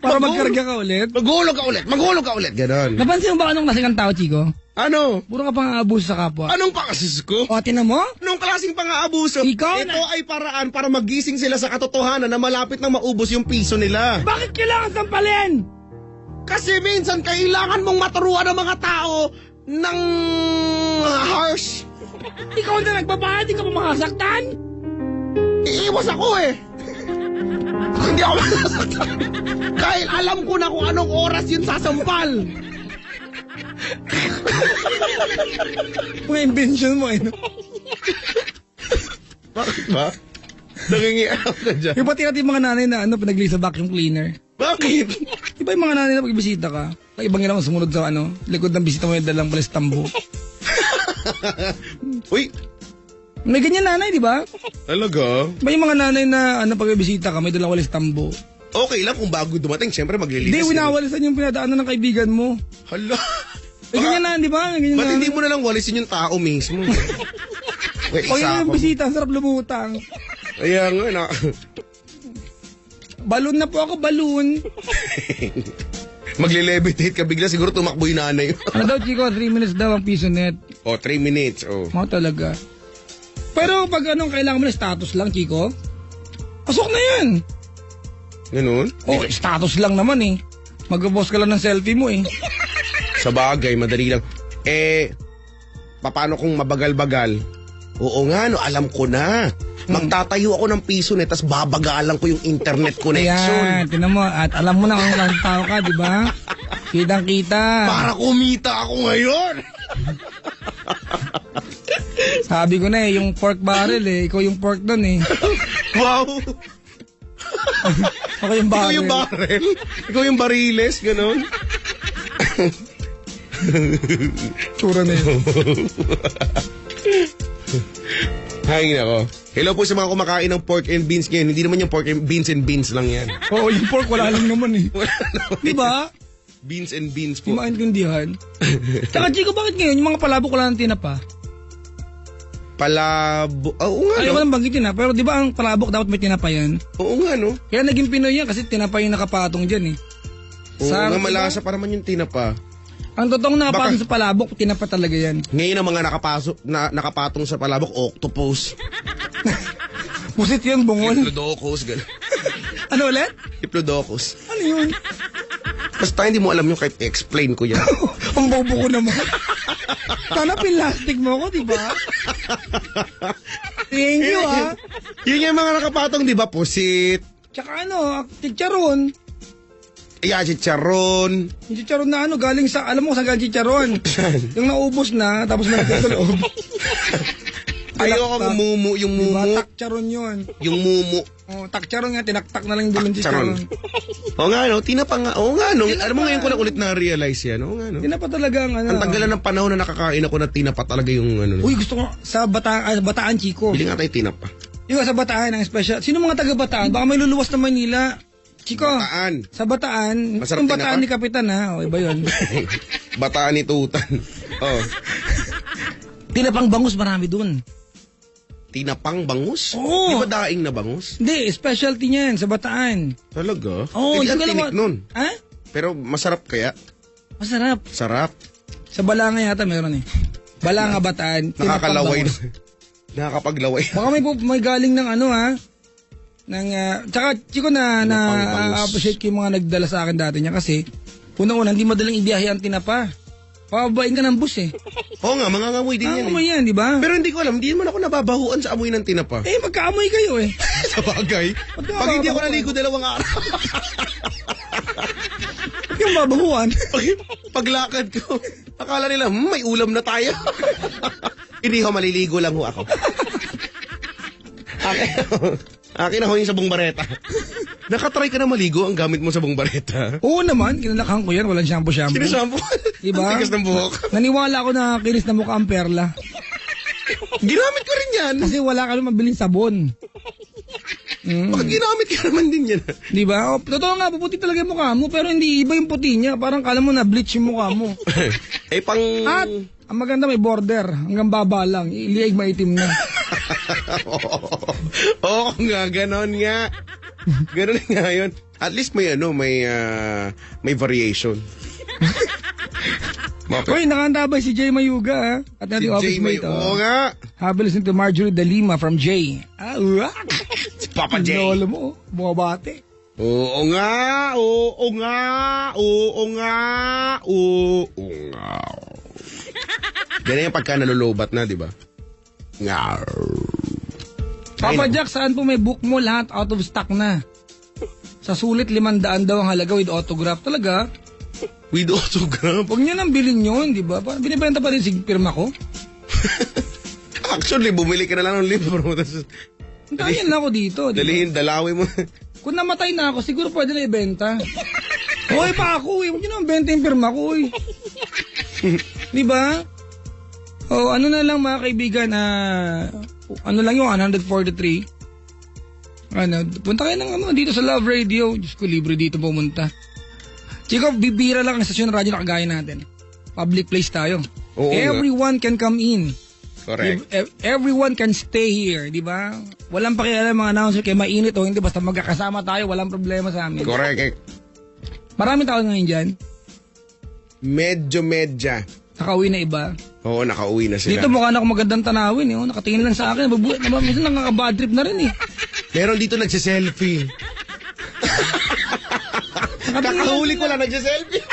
Para magkarga ka ulit. Maghulog ka ulit, gano'n. Napansin mo ba anong klaseng tao, Chico? Ano? Puro ka pang aabuso sa kapwa. Anong pangasis ko? O, tinan mo? Anong klaseng pang-aabuso? Ikaw Ito ay paraan para magising sila sa katotohanan na malapit na maubos yung piso nila. Bakit kailangan sampalin? Kasi minsan kailangan mong maturuan ng mga tao ng harsh. Ikaw na nagbabayad, di ka pa makasaktan? Iiwas ako eh. Hindi ako masasaktan. Dahil alam ko na kung anong oras yun sasampal. Mga invention mo, eh. No? Bakit ba? Nangingialam ka dyan. Yung pati natin mga nanay na pinaglinis sa vacuum cleaner. Bakit? Di ba yung mga nanay na pagbisita ka? Ang ibang ilang sumunod sa likod ng bisita mo yung dalang palistambo. Uy, May ganyan nanay, di ba? talaga? May mga nanay na pagbisita ka, may dalang walis tambo. Okay lang kung bago dumating, siyempre maglilinis. Hindi, winawalisan yung pinadaanan ng kaibigan mo. Hala. May ganyan na, di ba? May ganyan Ba't na. hindi mo na lang walisin yung tao mismo? Wait, Pag isa yun yung ako. bisita, ang sarap lumutang. Ayan nga na. Balloon na po ako, balloon. Magle-levitate ka bigla, siguro tumakbo yung nanay. Ano daw, Chico? 3 minutes daw ang piso net. 3 minutes, Mga talaga. Pero pag kailangan mo na status lang, Chico, pasok na yan. Ganun? Oh, status lang naman eh. Mag-post ka lang ng selfie mo eh. Sa bagay, madali lang. Paano kung mabagal-bagal? Oo nga, no, alam ko na. Magtatayo ako ng piso net, tas babagalan ko yung internet Ayan, connection. tinan mo. At alam mo na kung ilang tao ka, di ba? Kitang-kita. Para kumita ako ngayon. Sabi ko na eh, yung pork barrel eh. Ikaw yung pork doon eh. Wow! Ako yung Ikaw barrel. yung barrel? Ikaw yung bariles, ganun? Tsura na yun. Hay nako. Hello po sa mga kumakain ng pork and beans ngayon. Hindi naman yung pork and beans lang yan. Oo, yung pork wala lang naman eh. Wala naman. Di ba? Beans and beans Di po. maintindihan. Tsaka Chico, bakit ngayon yung mga palabok wala ng tinapa? Palabo. Oo nga, Ayaw ko no? lang banggitin ha, pero di ba ang palabok dapat may tinapa yan? Oo nga, no? Kaya naging Pinoy yan kasi tinapa yung nakapatong dyan eh. Oo Sarap, nga, malasa pa naman yung tinapa. Ang totoong nakapatong sa palabok, tinapa talaga yan. Ngayon ang mga nakapatong sa palabok, octopus. Pusit yun, bungol. Diplodocus, gano'n. Ano ulit? Diplodocus. Ano yun? Basta hindi mo alam yung kahit explain ko yan. Ang bobo ko naman. Sana pinlastic mo ko, di ba? Thank you, ah. Yun yung mga nakapatong, di ba? Pusit. Tsaka chicharon. Yeah, chicharon. Yung chicharon na galing sa, alam mo kung saan galing chicharon? Yung naubos na, tapos nalagay sa loob. Ayoko ang mumu, yung Diba, mumu. takcharon yun. Yung mumu. Oh, takcharon nga, tinaktak na lang yung dulo ng chicharon. Oo nga, no? Tinapa nga. Oo nga, no? Alam mo ngayon ko lang ulit na-realize yan. Oo nga, no? Tinapa talaga ang Ang tagalan ng panahon na nakakain ako na tinapa talaga yung ano. Uy, gusto ko sa Bataan, Chico. Bili nga tayo tinapa. Yung sa Bataan, ang special. Sino mga taga Bataan? Baka may luluwas na Manila. Chico, Bataan. sa Bataan, Masarap yung Bataan tinapa? ni Kapitan ha, o iba yun. Bataan ni Tutan. Oh. Tinapang bangus marami dun. Tinapang bangus? Oo. Di ba daing na bangus? Hindi, specialty niyan sa Bataan. Talaga? Oo, Hindi hindi ang ko alam tinik nun. Ha? Pero masarap kaya? Masarap. Sarap. Sa Balanga yata meron eh. Balanga Bataan, tinapang Nakakalaway. bangus. Nakakapaglaway. Baka may galing ng tsaka Chico Tinapang bangus. appreciate ko yung mga nagdala sa akin dati niya kasi unang-una hindi madaling ibiyahe ang tinapa. Pababain ka ng bus eh. Oo nga, mangangamoy din yan Amoy eh. yan, di ba? Pero hindi ko alam, hindi naman ako nababahuan sa amoy ng tinapa. Magkaamoy kayo eh. Sa bagay. Pag hindi ako naligo 2 araw. Yung babahuan. Paglakad ko, akala nila, may ulam na tayo. Hindi ho, maliligo lang ho ako. Akin ako yung sabong bareta. Nakatry ka na maligo ang gamit mo sa bongbareta? Oo naman, kinalakhan ko yan. Walang shampoo-shampoo. Sinashampo? Diba? Ang tigas ng buhok. Naniwala ako na kinis na mukha ang perla. Ginamit ko rin yan. Kasi wala ka naman mabiling sabon. Bakit ginamit ka naman din yan? Di ba? O, totoo nga, puputi talaga yung mukha mo, pero hindi iba yung puti niya. Parang kala mo na bleach yung mukha mo. Pang... At, ang maganda may border. Hanggang baba lang. Iliig maitim na. Oo nga, ganon nga. Ganon nga yun. At least may may variation. Uy, nakantabay si Jay Mayuga, ha? At nating office mate. Oo nga. Happy listening to Marjorie De Lima from Jay. Si Papa Jay. Lolo mo, bumabate. Oo nga. Oo nga. Oo nga. Oo nga. Ganyan yung pagka nalulubat na, di ba? Nga. Papa Jack, saan po may book mo? Lahat out of stock na. Sa sulit, 500 daw ang halaga with autograph. Talaga? With autograph? Huwag niyo nang bilhin yun, di ba? Binibenta pa rin si pirma ko. Actually, bumili ka na lang ng libro. Tanyan lang ako dito. Di ba? Dalawin mo. Kung namatay na ako, siguro pwede na ibenta. Hoy pa ako eh. Huwag niyo nang benta yung pirma ko eh. Di ba? Oh, ano na lang mga kaibigan, ano lang yung 143. Punta kayo ng dito sa Love Radio. Diyos ko, libre dito pumunta. Chico, bibira lang ang stasyon ng radyo na kagaya natin. Public place tayo. Oo, everyone can come in. Correct. Everyone can stay here, di ba? Walang pakialam mga announcer kaya mainit o hindi. Basta magkakasama tayo, walang problema sa amin. Correct. Marami tao ngayon dyan. Medya. Nakauwi na iba. Oo, nakauwi na sila. Dito mukha na ako magandang tanawin. Nakatingin lang sa akin. Minsan nakaka-bad trip na rin eh. Meron dito nagsiselfie. Kakahuli ko lang nagsiselfie.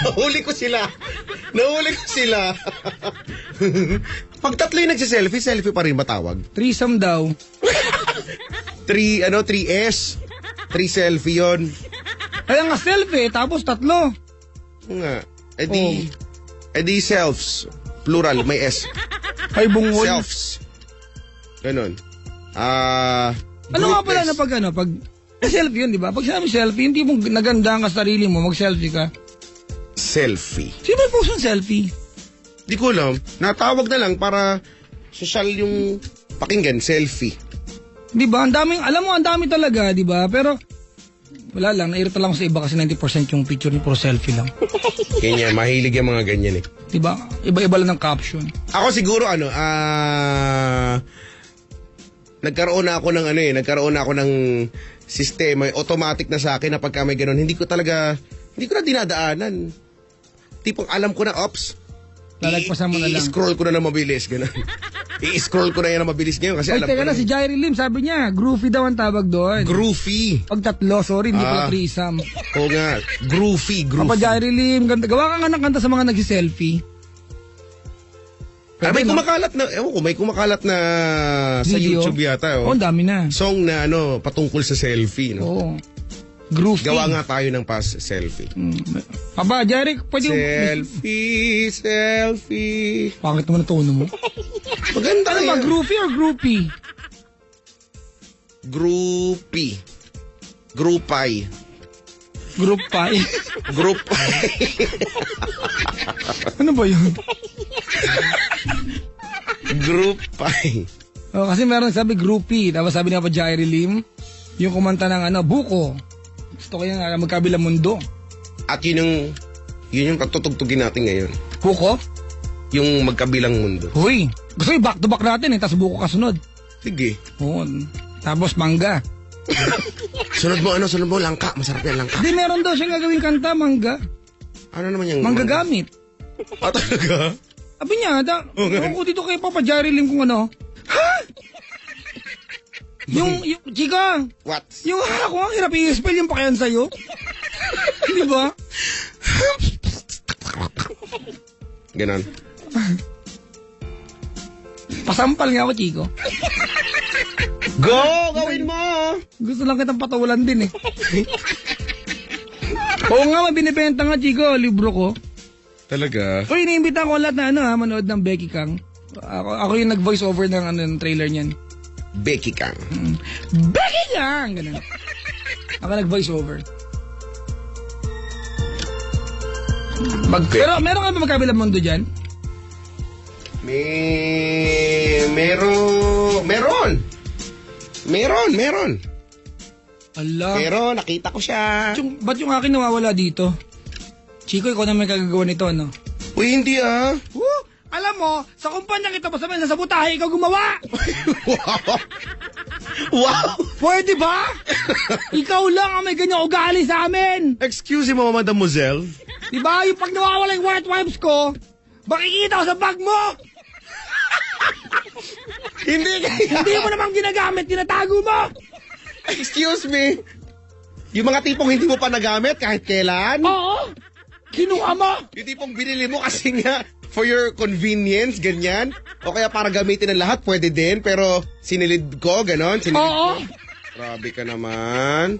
Nahuli ko sila. Pag tatlo yung nagsiselfie, selfie pa rin ba tawag? Threesome daw. 3S. 3 selfie yon. Kaya nga selfie, tapos tatlo. Nga. Edi selves. Plural, may S. Ay bungol. Selves. Ganon. Ano nga pala na pag selfie yun, di ba? Pag sinabi selfie, hindi mo naganda ka sa sarili mo, mag-selfie ka. Selfie. Sino yung post ng selfie? Di ko alam. Natawag na lang para social yung pakinggan, selfie. Di ba? Ang dami talaga, di ba? Pero, wala lang, nairita lang ako sa iba kasi 90% yung picture ni puro selfie lang. Ganyan, mahilig yung mga ganyan eh. Di ba? Iba-iba lang ng caption. Ako siguro, nagkaroon na ako ng sistema, automatic na sa akin na pagka may ganun, hindi ko na dinadaanan. Tipong alam ko na, Lalagpasan mo na lang. I-scroll ko na mabilis, gano'n. I-scroll ko na yan na mabilis ngayon kasi Ay, alam ko teka na, si Jairi Lim, sabi niya, groovy daw ang tawag doon. Groovy. Pag tatlo, sorry, hindi pala threesome. Oo nga, groovy. Papa Jairi Lim, gawa ka nga ng kanta sa mga nagsiselfie. May kumakalat na sa Video. YouTube yata. Oo, ang dami na. Song na patungkol sa selfie. No? Oo. Groovy. Gawa nga tayo ng selfie. Aba, Jairi, pwede Selfie. Pangit naman ang tono mo. Maganda Ano ba, yan. groovy or groupie? Groupie. Groupie. Group pie. Ano ba yun? Groupie. Oh, kasi meron sabi groupie. Tapos sabi niya pa Jairi Lim, yung kumanta ng buko. Gusto ko yung magkabilang mundo. At yun yung patutugtugin natin ngayon. Buko? Yung magkabilang mundo. Huy, gusto ko back to back natin tapos buko kasunod. Sige. Oo. Tapos mangga. Sunod mo, langka. Masarap yan, langka. Hindi, meron daw siyang gagawin kanta, mangga. Ano naman yung... Manggagamit. Talaga? Sabi niya, ako dito kay Papa Jairi Lim kung ano. Ha? Yung chika, What? yung ako ang hirap i-spell yung pakiyan sa'yo. Di ba? Ganon. Pasampal nga ako, Chico. Go! Gawin mo! Gusto lang kitang patawalan din eh. Oo nga, may binibenta nga, Chico, libro ko. Talaga? Uy, iniimbita ko lahat na manood ng Becky Kang. Ako yung nag-voice over ng trailer niyan. Becky Kang. Becky Kang! Ganun. Ako nag-voice over. Pero meron ka ba magkabilang mundo dyan? Meron. Ala. Pero nakita ko siya. Ba't yung akin nawawala dito? Chico, ikaw na may kagagawa nito, ano? Uy, hindi ah. Alam mo, sa kumpanya kita pa sabihin, nasa butahe, ikaw gumawa! Wow! Pwede ba? Ikaw lang ang may ganyang ugali sa amin! Excuse me, mademoiselle. Diba, yung pag nawawala yung white wipes ko, makikita ko sa bag mo! Hindi kaya. Hindi mo namang ginagamit, tinatago mo! Excuse me. Yung mga tipong hindi mo pa nagamit kahit kailan. Oo! Kinuha mo! Yung tipong binili mo kasi nga for your convenience, ganyan. O kaya para gamitin ng lahat, pwede din. Pero sinilid ko, ganon. Oo! Grabe ka naman.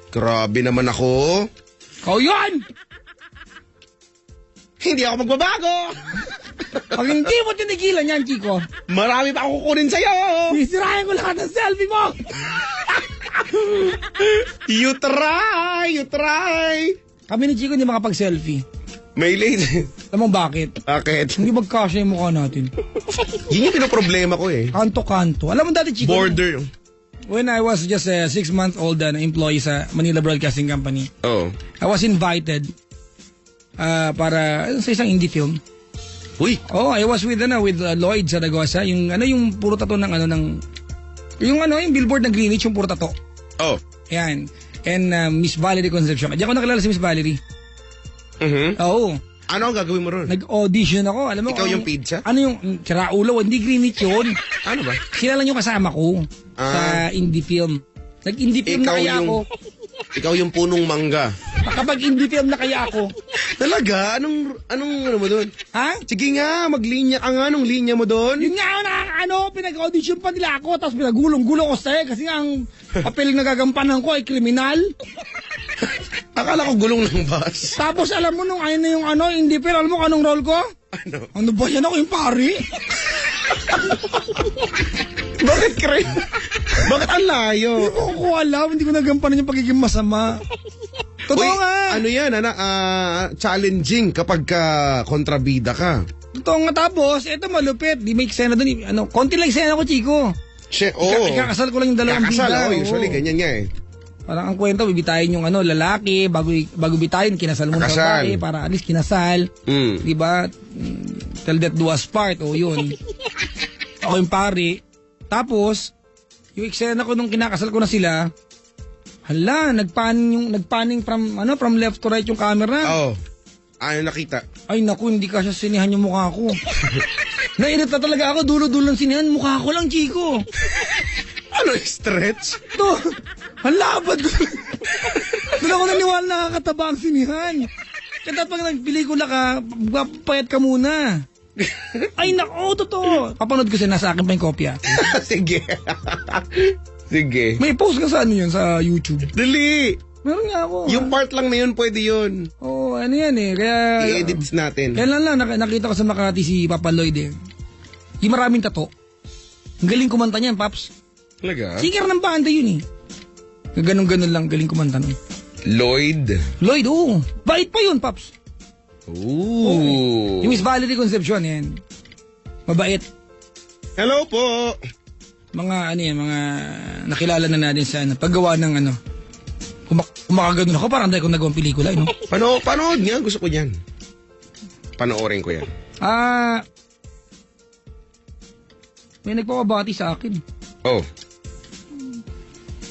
Grabe naman ako. Ikaw yun! Hindi ako magbabago. Pag hindi mo tinigilan yan, Chico, Marami pa akong kukunin sa'yo. sisirahin ko lahat ng selfie mo! You try. Kami ni Chico hindi makapag-selfie. May late. Alam mo bakit? Bakit? Hindi magkasya yung mukha natin. Yun yung pinoproblema ko eh. Kanto-kanto. Alam mo dati, Chico, Border. when I was just a 6-month-old na employee sa Manila Broadcasting Company, Oh. I was invited para sa isang indie film. Uy. Oh, I was with Lloyd Zaragoza, yung puro tato ng yung billboard ng Greenwich, yung puro tato. Oh. Yan. And Miss Valerie Concepcion. Diyan ko nakilala si Miss Valerie. Oo. Ano ang gagawin mo ron? Nag-audition ako. Alam mo, Ikaw yung pizza? Ano yung Kiraulo? Hindi Greenwich yun. Ano ba? Sila lang yung kasama ko sa indie film. Nag-indie film na kaya ako. Ikaw yung punong mangga. Kapag indie film na kaya ako. Talaga? Anong ano mo doon? Ha? Sige nga, maglinya ka nga. Anong linya mo doon? Yun nga pinag-audition pa nila ako, tapos pinagulong-gulong ko kasi nga ang papeling nagagampanan ko ay kriminal. Akala ko gulong ng bus. Tapos alam mo nung ayun na yung indie film, alam mo anong role ko? Ano? Ano ba yan, ako yung pari? Bakit Bakit ang layo? Hindi ko alam, hindi ko nagampanan yung pagiging masama. Totoo Uy, nga. ano yan, challenging kapag kontrabida ka. Totoo nga, tapos, eto malupit. Di may eksena doon. Konti lang eksena ko, Chico. Ikakasal ko lang yung dalawang Kakasal, bida. usually ganyan nga eh. Parang ang kwento, bibitayin yung lalaki, bago bitayin, kinasal mo ng babae, para at least kinasal. Di ba? Till death do us part, yun. Ako yung pari. Tapos, yung eksena ko nung kinakasal ko na sila, hala, nagpaning from left to right yung camera. Oo. Ano nakita? Ay naku, hindi kasi sinihan yung mukha ko. Nainit na talaga ako, dulo-dulo ng sinihan, mukha ko lang, Chico. Ano, stretch? To, ang labad ko. Doon ako naniwala na nakakataba ang sinihan. Kaya pag nagpelikula ka, payat ka muna. Ay nako, totoo. Papanood ko siya, nasa akin pa yung kopya. Sige. Sige. May post ka sa sa YouTube. Dali. Meron nga ako. Yung part lang na yun, pwede yun. Oo, ano yan eh. Kaya... I-edit natin. Kailan lang nakita ko sa Makati si Papa Lloyd eh. Yung maraming tato. Ang galing kumanta niyan, Paps. Talaga? Singer ng banda yun eh. Ganun-ganun lang, galing kumanta nun. Lloyd, oo. Bait pa yun, Paps. Ooh. Yung Miss Valerie Concepcion, yan. Mabait. Hello po. Mga nakilala na natin sa paggawa ng kumakaganon ako, parang dahil kung nagawang pelikula, no? Panood nga, gusto ko yan. Panoorin ko yan. May nagpapabati sa akin. Oh.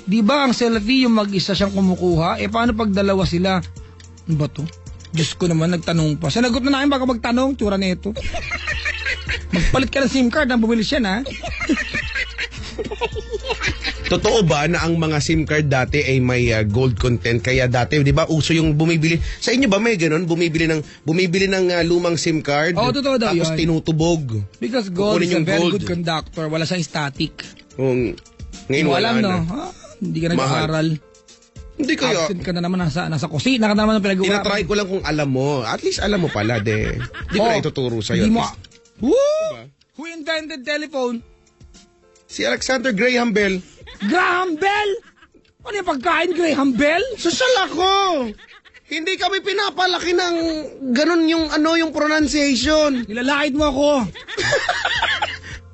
Di ba ang selfie yung mag-isa siyang kumukuha? Paano pag dalawa sila? Ano ba to? Diyos ko naman, nagtanong pa. Sinagot na namin baka magtanong, tsura na ito. Magpalit ka ng SIM card, nang bumili siya na. Totoo ba na ang mga SIM card dati ay may gold content? Kaya dati, di ba, uso yung bumibili. Sa inyo ba may ganun? Bumibili ng lumang SIM card? Oo, totoo daw tapos yun. tinutubog. Because gold Kukunin is a yung very gold. good conductor. Wala siyang static. Ngayon Hindi mo wala alam, na. no? Hindi ka nag-aaral. Hindi kaya. Absent ka na naman nasa kusina ka na naman pinagawa. Tinatry ko lang kung alam mo. At least alam mo pala, de. Hindi ko na ituturo sa'yo. Hindi mo. At least. Woo! Who invented telephone? Si Alexander Graham Bell. Graham Bell! Ano yung pagkain, Graham Bell? Susal ako! Hindi kami pinapalaki ng ganun yung yung pronunciation. Nilalait mo ako.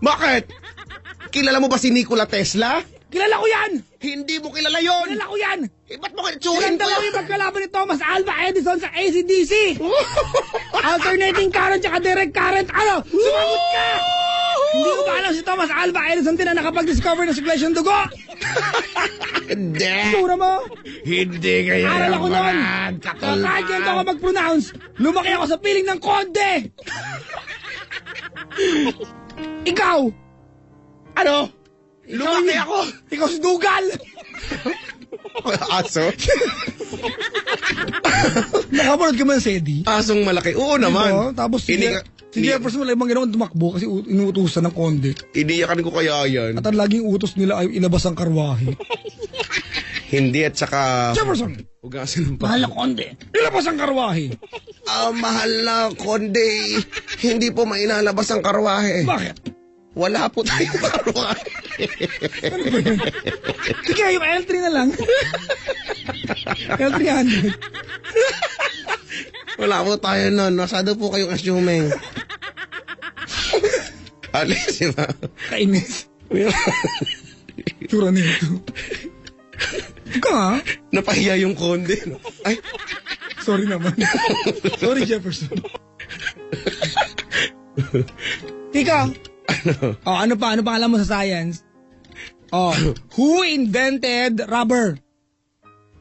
Bakit? Kilala mo ba si Nikola Tesla? Kilala ko yan! Hindi mo kilala yon. Kilala ko yan! Eh, ba't mo kitsuhin Kilala ko ko yung magkalaban ni Thomas Alva Edison sa AC/DC! Alternating current tsaka direct current. Ano? Sumagot ka! Hindi ko ba alam si Thomas Alva Edison din na nakapag-discover ng suklay ng dugo? Hindi. Sura mo? Hindi kayo Aral ako noon. Katulan. Kahit ganito ako mag-pronounce, lumaki ako sa piling ng konde. Ikaw! Ano? Lumaki ako. Ikaw si Dugal! Aso? Nakapanood ka man sa Eddie? Asong malaki. Oo naman. Diba? Tapos si Ini- Jefferson wala ibang ginawa tumakbo kasi inuutusan ng konde. Iniyakan ko kaya yan. At ang laging utos nila ay ilabas ang karwahe. Hindi at saka... Jefferson! Ugasan pa. Mahal na konde. Ilabas ang karwahe. Mahal na konde. Hindi po mainalabas ang karwahe. Bakit? Wala po tayong karwahe. Sige, yung L3 na lang. L300. Wala po tayo nun. Masyado po kayong assuming. Alis, di ba? Kainis. Tura nito. Ika nga. Napahiya yung konde. No? Ay, Sorry naman. Sorry, Jefferson. Ika. Ano pa? Ano pa alam mo sa science? Who invented rubber?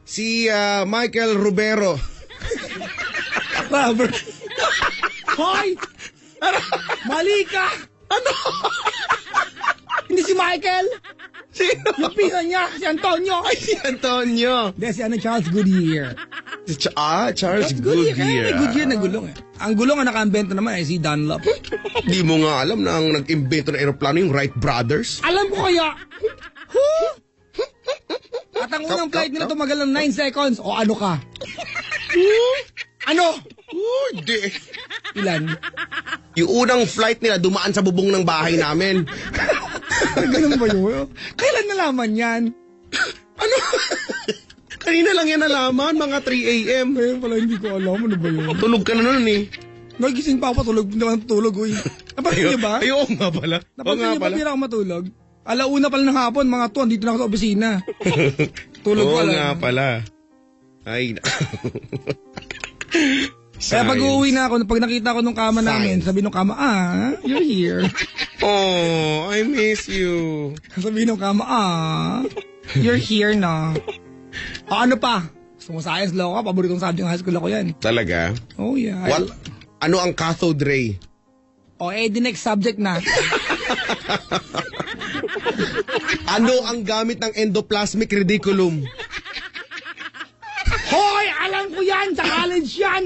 si Michael Rubero. Rubber. Hoy! Mali ka! Ano? Hindi si Michael. Sino? Yung pisa niya, si Antonio. Ay, si Antonio. Hindi, si Charles Goodyear. Charles Goodyear. Goodyear. May Goodyear na gulong eh. Ang gulong ang nakambento naman ay si Dunlop. Di mo nga alam na ang nag-imbento ng aeroplano yung Wright Brothers? Alam ko kaya. At ang unang flight nila tumagal ng 9 seconds. O ano ka? Ano? Hindi. Ilan? Yung unang flight nila dumaan sa bubong ng bahay namin. Ganun ba yun? Kailan nalaman yan? Ano? Kanina lang yan nalaman, mga 3 a.m. Ngayon pala hindi ko alam. Ano ba yun? Tulog ka na nun eh. Nagising pa ako, tulog naman tulog. Uy. Napansin niyo ba? Ay, oo nga pala. Oo Napansin nga niyo ba pala. di na ako matulog? Alauna pala ng hapon, mga 2, dito na ako sa opisina. Tulog Oo pala. nga pala. Ay, Kaya pag uuwi na ako, pag nakita ko nung kama namin, sabi nung kama, you're here. Oh, I miss you. Sabi nung kama, you're here na. Ano pa? Gusto mo science law ka? Paboritong subject ng high school ako yan. Talaga? Oh yeah. Ano ang cathode ray? The next subject na. Ano ang gamit ng endoplasmic reticulum? Hoy! Alam ko yan! Sa college yan!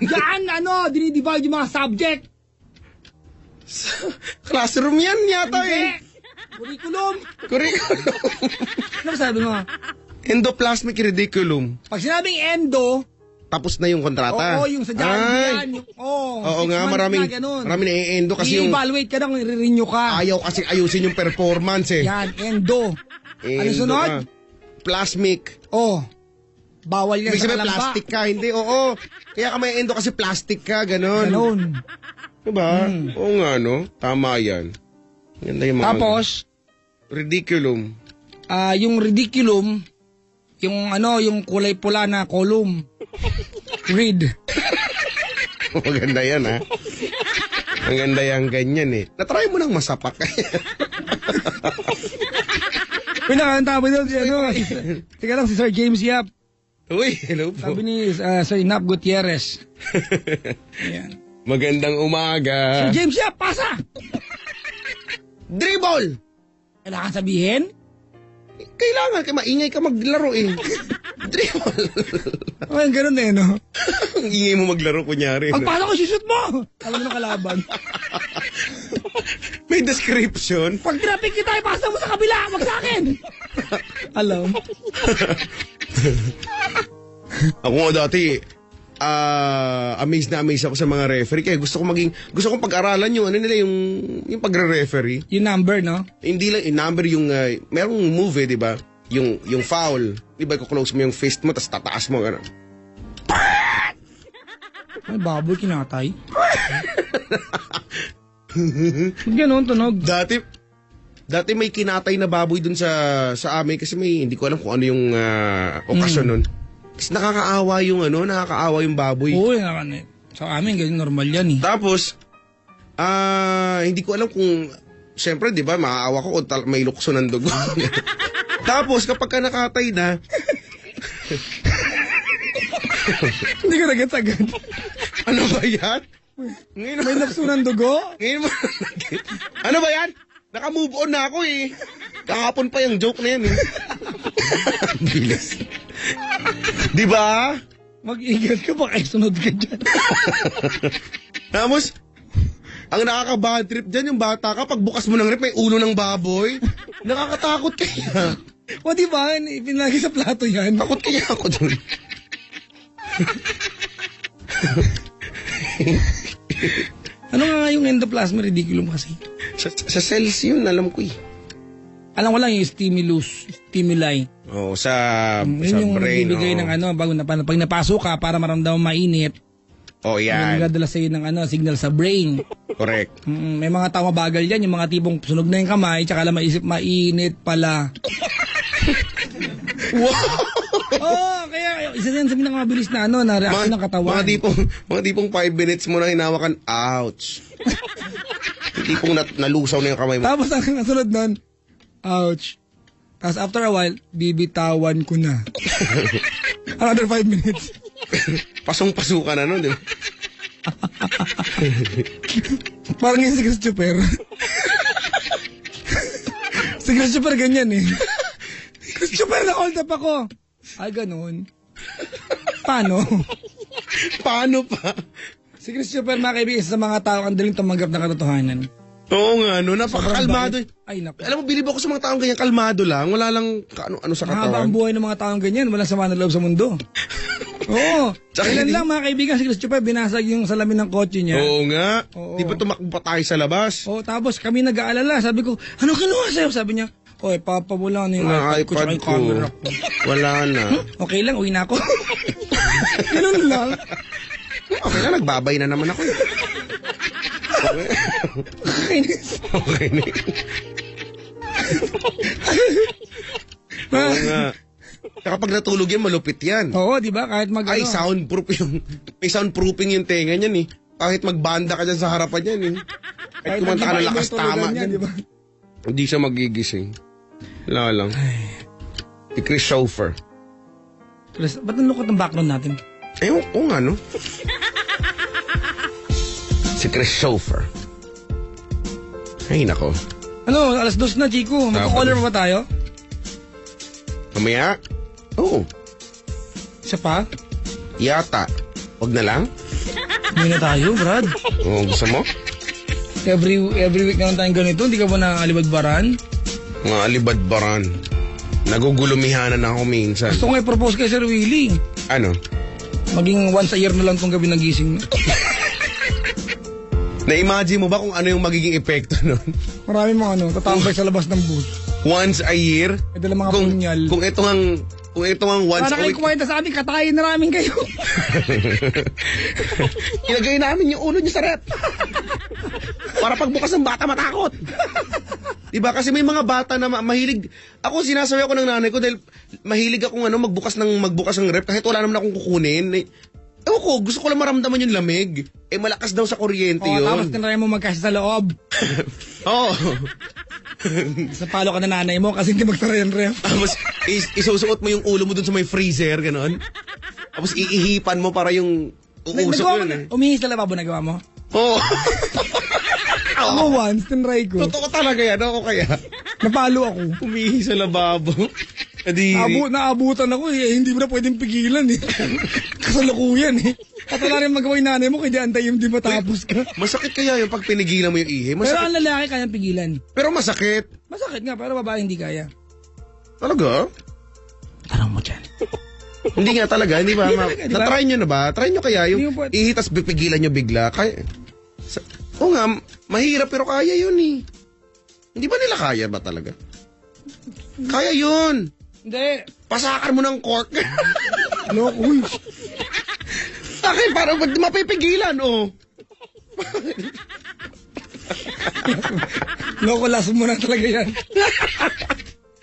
Yan, dinidivide yung mga subject. Classroom yan yata eh. Curriculum. Curriculum. Ano sabi mo? Endoplasmic reticulum. Pag sinabing endo, Tapos na yung kontrata. yung sa Jollibee yan. Oo 6 nga, months maraming na, ganun. na-endo kasi yung I-evaluate ka na kung i-renew ka. ayaw kasi ayusin yung performance eh. Yan, endo. Ano Endo sunod? ka. Plasmic. Bawal yan Ibig sa sabihin kalamba. plastic ka, hindi, oo. Kaya ka may endo kasi plastic ka, ganon. Ganun. Diba? Oo nga, no? Tama yan. Ganda yung mga... Tapos, Reticulum. yung reticulum, yung kulay pula na column. Read. Maganda yan, ha? Ang ganda yung ganyan, eh. Natry mo nang masapak. Pinakanta mo doon Tika lang si Sir James Yap. Uy, hello po. Sabi ni Sir Nap Gutierrez. Ayan. Magandang umaga. Sir James Yap, pasa! Dribble! Kailangan sabihin? Kailangan, maingay ka maglaro eh. Dribble. Ganun eh, no? Ang ingay mo maglaro, kunyari. No? Pagpasa ko, shoot mo! Alam mo ng kalaban. May description. Pag traffic kita, ipasa mo sa kabila, wag sa akin! Alam. Ako nga dati, amazed na amazed ako sa mga referee. Kaya gusto kong pag-aralan yung yung pagre-referee. Yung number, no? Hindi lang, yung number yung, merong move eh, di ba? yung foul. Di ba, i-close mo yung fist mo, tapos tataas mo, gano'n. Ay, baboy kinatay. Ba't ganun, tunog? Dati may kinatay na baboy dun sa amin kasi hindi ko alam kung ano yung okasyon nun. Kasi nakakaawa yung baboy. Oo, sa amin, ganyan normal yan eh. Tapos, hindi ko alam kung, siyempre, di ba, maaawa ko kung may lukso ng dugo. Tapos, kapag ka nakatay na, Hindi ko agad. ano ba yan? Ngayon, May lukso ng dugo? ngayon mo, ano ba yan? Naka-move on na ako eh. Kahapon pa yung joke na yan eh. Ang bilis. Di ba? Mag-ingat ka, baka isunod ka dyan. Tapos, ang nakaka-bad trip dyan, yung bata ka, pagbukas mo ng rep, may ulo ng baboy. Nakakatakot kaya. O di ba, pinlagi sa plato yan. Takot kaya ako dun. Ano nga yung endoplasma reticulum kasi? Sa cells yun, alam ko eh. Alam ko lang yung stimuli. Oo, sa Yun yung brain. nagbibigay ng bago na pag napasok ka para maramdaman mainit. Oh, Yung yan. nagdadala sa'yo ng signal sa brain. Correct. May mga tao mabagal yan, yung mga tipong sunog na yung kamay, tsaka lang maisip, mainit pala. Wow! Kaya isa yan sa pinakamabilis na na reaction ng katawan. Mga tipong 5 minutes mo na hinawakan, ouch. Yung tipong nalusaw na yung kamay mo. Tapos ang nasunod nun, ouch. Tapos after a while, bibitawan ko na. Another 5 minutes. Pasong-pasukan na nun, di ba? Parang yung si Christopher. Si Christopher ganyan eh. Christopher, na-hold up ako. Ay, ganun. Paano? Paano pa? Si Christopher, mga kaibigan, sa mga tao, ang daling tumanggap ng katotohanan. Oo nga, no? Napakakalmado. Ay, naku. Alam mo, bilib ako sa mga taong ganyan, kalmado lang. Wala lang ano sa Mahaba ang katawan. buhay ng mga taong ganyan. Walang sama na loob sa mundo. Oo. Tsaka Kailan hindi- lang, mga kaibigan, si Christopher, binasag yung salamin ng kotse niya. Oo nga. Oo. Di ba tumakbo pa tayo sa labas? Oh, tapos kami nag-aalala. Sabi ko, ano kinuha sa'yo? Sabi niya, oy, papawala na yung Na iPad ko tsaka iPad yung ko. camera ko. Wala na. Okay lang, uwi na ako. Ganun lang. Okay na, nagbabay na naman ako. Kainis. Okay na. Oo nga. Tsaka pag natulog yan, malupit yan. Oo, di ba? Kahit mag Ay, may soundproofing yung tenga niyan eh. Kahit magbanda ka dyan sa harapan yan eh. Kahit kumanta ka ng lakas tama niya, dyan. di ba? Hindi siya magigising. Wala lang. Si Chris Schofer. Chris, ba't ang lukot ng background natin? Ewan ko nga, no? Si Chris Schofer. Ay, nako. Ano, alas 2 na, Chico. Magko-color pa ba tayo? Mamaya? Oo. Isa pa? Yata. Huwag na lang? Hindi na tayo, Brad. Oo, gusto mo? Every week naman tayong ganito. Hindi ka ba naalibadbaran? Mga alibadbaran. Nagugulumihanan ako minsan. Gusto ko nga i-propose kay Sir Willie. Ano? Maging once a year na lang tong gabi nagising mo. Na-imagine mo ba kung ano yung magiging epekto nun? Marami mga tatambay sa labas ng bus. Once a year? May dala mga punyal. Kung ito ang once Para a kayo week. kumenta sa amin, katayin na namin kayo. Ilagay namin yung ulo niyo sa rep. Para pagbukas ng bata matakot. Diba? Kasi may mga bata na mahilig. Ako, sinasabi ako ng nanay ko dahil mahilig akong magbukas ng rep kahit wala naman akong kukunin. Ewan ko, gusto ko lang maramdaman yung lamig. Malakas daw sa kuryente yun. Tapos tinry mo magkasya sa loob. Oo. Napalo ka na nanay mo kasi hindi magtara yung ref. Tapos isusuot mo yung ulo mo dun sa may freezer, gano'n. Tapos iihipan mo para yung uusok yun eh. Umihis na lababo nagawa mo? Oo. Ako once, tinry ko. Totoo talaga yan. Ako kaya. Napalo ako. Umihi sa lababo. Kadiri. Naabutan ako eh. Hindi mo na pwedeng pigilan eh. Kasalukuyan eh. At wala rin magawa yung nanay mo kaya antayin di matapos ka. Masakit kaya yung pag pinigilan mo yung ihi? Pero Masakit. ang lalaki kaya pigilan. Pero masakit. Masakit nga, pero babae hindi kaya. Talaga? Tanong mo dyan. Hindi nga talaga. Hindi ba? Hindi talaga, di ba? Na-try nyo na ba? Try nyo kaya Hindi yung mo pwede. ihi tas pipigilan nyo bigla. Kaya. Oo nga, mahirap pero kaya yun eh. Hindi ba nila kaya ba talaga? Kaya yun. Hindi. Pasakan mo ng cork. Loko, uy. Akin, parang mapipigilan, oh. Loko, laso mo na talaga yan.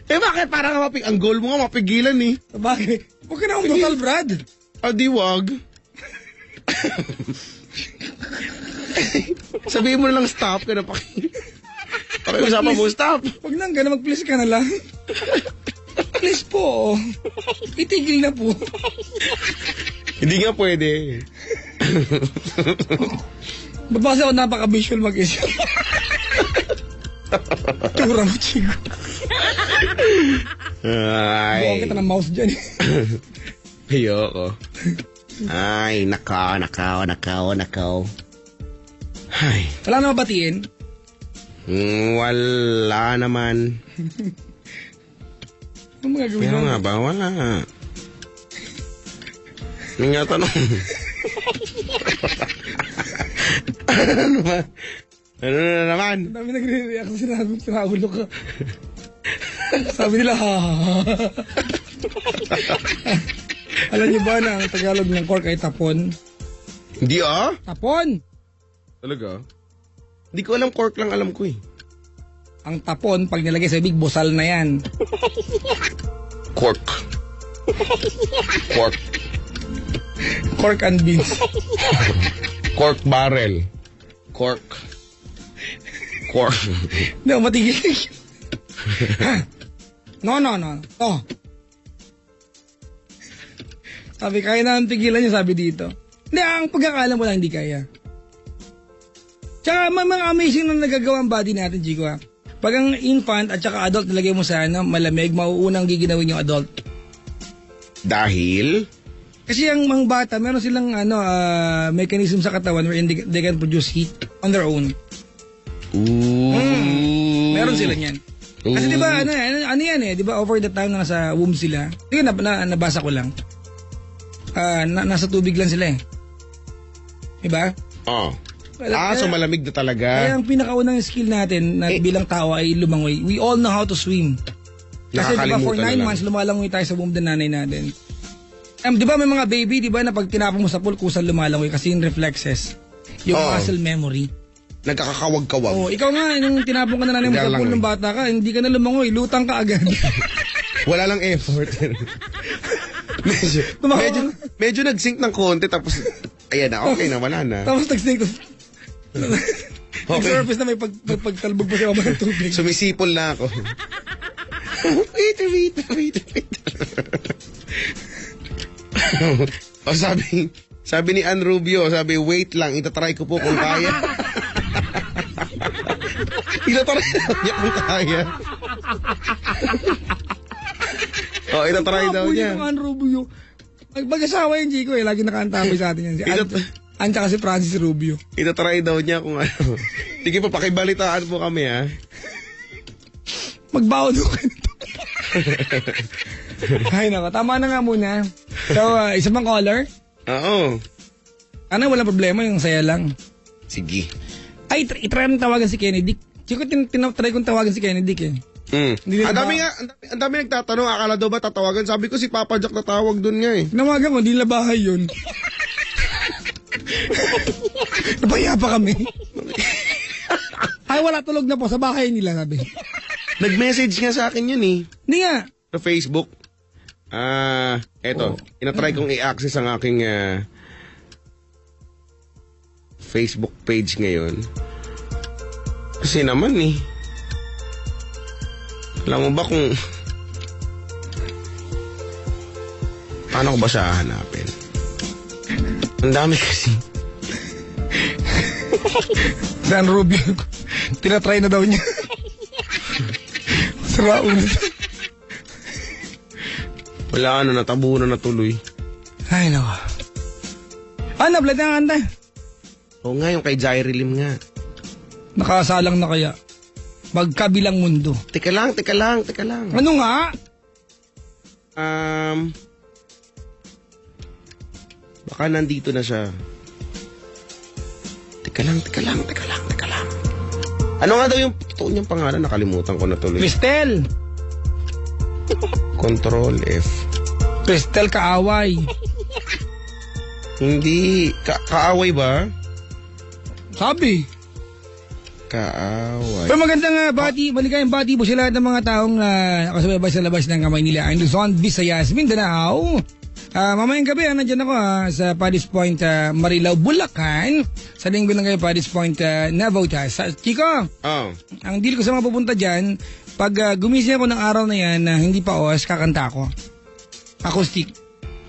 Bakit parang ang goal mo nga mapigilan, eh. Bakit? Huwag ka na umutal, Brad. Di wag. Sabihin mo na lang stop ka na pakiusapan mo, stop. Huwag nang gana, mag-please ka na lang. Please po. Itigil na po. Hindi nga pwede. Babasa ako napaka-visual mag-isip. Tura mo, chico. Buong kita ng mouse dyan. Ayoko. Ay, nakaw. Ay. Wala na mabatiin? Wala naman. Ano mga gawin Pero mo? nga ba? Wala. Ano nga tanong? Ano ba? Ano na naman? Ang dami nagre-react sa sinabi mo, pinaulo ka. Sabi nila, ha. Alam niyo ba na ang Tagalog ng cork ay tapon? Hindi Tapon! Talaga? Hindi ko alam, cork lang alam ko eh. Ang tapon, pag nilagay sa big, bosal na yan. Cork. Cork and beans. Cork barrel. Cork. Hindi ako matigil. No. Oh. Sabi, kaya namin tigilan niya, sabi dito. Hindi, ang pagkakaalam mo lang hindi kaya. Tsaka mga amazing na nagagawa ang body natin, Chico, ha? Pag ang infant at tsaka adult nilagay mo sa malamig, mauunang giginawin yung adult. Dahil? Kasi ang mga bata, meron silang mechanism sa katawan wherein they can produce heat on their own. Meron sila niyan. Kasi di ba, ano yan eh, di ba over the time na nasa womb sila, di ba nabasa ko lang, nasa tubig lang sila eh. Diba? So malamig na talaga. Kaya ang pinakaunang skill natin na bilang tao ay lumangoy. We all know how to swim. Kasi diba for 9 months lumalangoy tayo sa womb ng nanay natin. Diba may mga baby, diba na pag tinapon mo sa pool, kusang lumalangoy kasi yung reflexes. Yung muscle memory. Nagkakakawag-kawag. Ikaw nga, nung tinapon ka na nanay mo sa pool ng bata ka, hindi ka na lumangoy, lutang ka agad. Wala lang effort. medyo nag-sink ng konti, tapos, ayan na, okay na, wala na. Tapos nag-sink, nag-surface na may pagtalbog pa siya ng tubig. Sumisipol na ako. Wait. Sabi ni Ann Rubio, wait lang, itatry ko po kung kaya. Itatry niya kung kaya. Itatry daw niya. Yung Ann Rubio. Mag-asawa yung Chico lagi nakaantabi sa atin yan. Ann tsaka si Francis Rubio. Itatry daw niya kung ano. Sige pa, pakibalitaan po kami ha. Magbaon mo ka nito. Ay nako, tama na nga muna. So, isa pang caller? Oo. Walang problema, yung saya lang. Sige. Ay, itry mo tawagan si Kennedy. Chico, tinatry kong tawagan si Kennedy eh. Ang dami nagtatanong, akala daw ba tatawagan? Sabi ko si Papa Jack tatawag dun nga eh. Tinawagan ko, hindi nila bahay yun. Napaya pa kami. Ay, wala, tulog na po sa bahay nila, sabi. Nag-message nga sa akin yun eh. Hindi nga. Sa Facebook. Eto, inatry kong i-access ang aking Facebook page ngayon. Kasi naman eh. Alam mo ba kung paano ko ba siya hahanapin? Ang dami kasi. Dan Rubio, tinatry na daw niya. Saraun. Wala natabunan na tuloy. Ay, nako. Blood na kanta. Oo nga, yung kay Jairi Lim nga. Nakasalang na kaya. Magkabilang mundo. Teka lang. Ano nga? Baka nandito na siya. Teka lang. Ano nga daw yung totoo niyang pangalan? Nakalimutan ko na tuloy. Cristel. Control F. Cristel Kaaway. Hindi. Kaaway ba? Sabi. Kaaway. Pero magandang maligayang bati po sa lahat ng mga taong nakasubaybay sa labas ng kamay nila. Luzon, Visayas, Mindanao. Mamayang gabi, nandyan ako sa Paddy's Point, Marilao, Bulacan. Sa linggo lang kayo, Paddy's Point, Navotas. Chico, Oh. ang deal ko sa mga pupunta dyan, pag gumising ako ng araw na yan na hindi pa os, kakanta ako. Acoustic.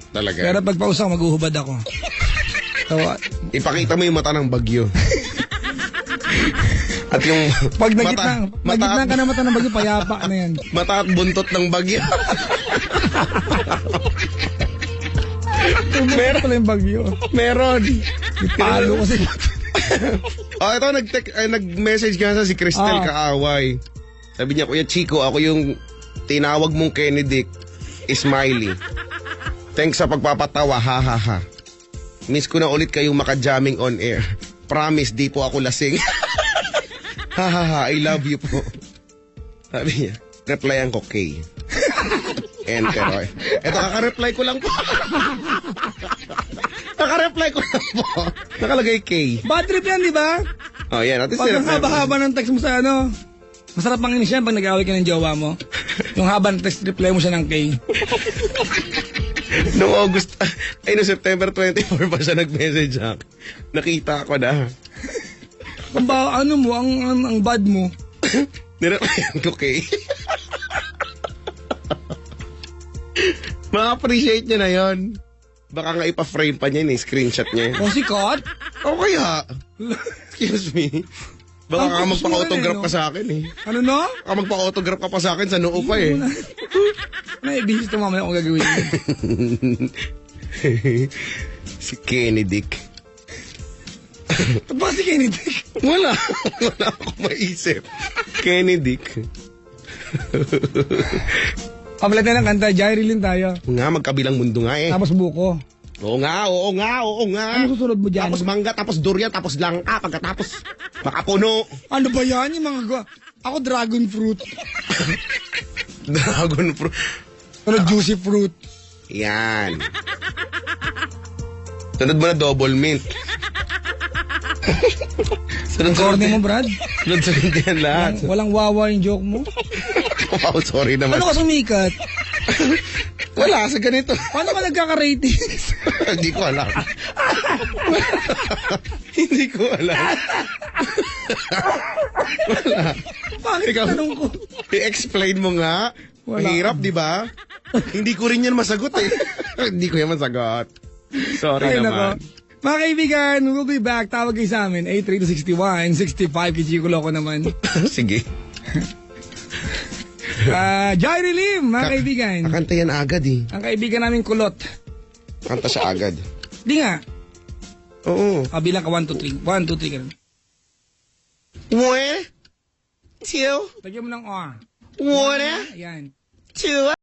Talaga. Pero pag paus ako, maghuhubad ako. So, Ipakita mo yung mata ng bagyo. At yung pag nagitna ka na mata ng bagyo, payapa na yan. Mata at buntot ng bagyo. Meron pala yung bagyo. Meron. Palo kasi. Ito nag-message nga si Cristel Kaaway. Sabi niya, Kuya Chico, ako yung tinawag mong Kennedy Smiley. Thanks sa pagpapatawa, ha ha ha. Miss ko na ulit kayong maka-jamming on air. Promise, di po ako lasing. Ha ha ha, I love you po. Sabi niya, replyan ko K. Enter. Ito, kaka-reply ko lang po. Kaka-reply ko lang po. Nakalagay K. Bad trip yan, di ba? Oh, yan. Pag ang haba-haba ng text mo sa masarap ang inis yan pag nag-away ka ng jowa mo. Yung haba ng text, reply mo siya ng K. Noong September 24 pa siya nag-message ha. Nakita ko na. Ang ang bad mo. Nireplyan ko kay. Ma-appreciate niya na yon. Baka nga ipa-frame pa niya screenshot niya. O si Kat? O kaya? Excuse me. Baka ka magpa-autograph ka sa akin eh. Ano no? Baka magpa-autograph ka pa sa akin sa noo pa eh. Naibihis ito mamaya kung gagawin. Si Kennedy. Ba si Kennedy? Wala akong maisip. Kennedy. Pamalit na ng kanta, Jairilyn tayo. Nga, magkabilang mundo nga eh. Tapos buko. Oo nga. Ano susunod mo dyan? Tapos mangga, tapos durian, tapos langka, pagkatapos makapuno. Ano ba yan yung mga Ako dragon fruit. Dragon fruit. Ano juicy fruit. Yan. Sunod mo na double mint. Corny mo, Brad. Sunod yan lahat. Walang wawa yung joke mo. Wow, sorry naman. Ano ka sumikat? Wala, sa ganito. Paano ka nagkaka-ratings? Hindi ko alam. Hindi ko alam. Wala. Bakit tanong ko? I-explain mo nga. Wala. Mahirap, di ba? Hindi ko rin yan masagot eh. Hindi ko yan masagot. Sorry Ay, naman. nako. Mga kaibigan, we'll be back. Tawag kayo sa amin. 83261, 65 kay Chico Loco naman. Sige. Jairi Lim, mga kaibigan. Kakanta yan agad eh. Ang kaibigan namin kulot. Kanta siya agad. Di nga. Oo. Bilang ka 1, 2, 3. 1, 2, 3 ka rin. 1, 2, Lagyan mo ng O. 1, Ayan. 2.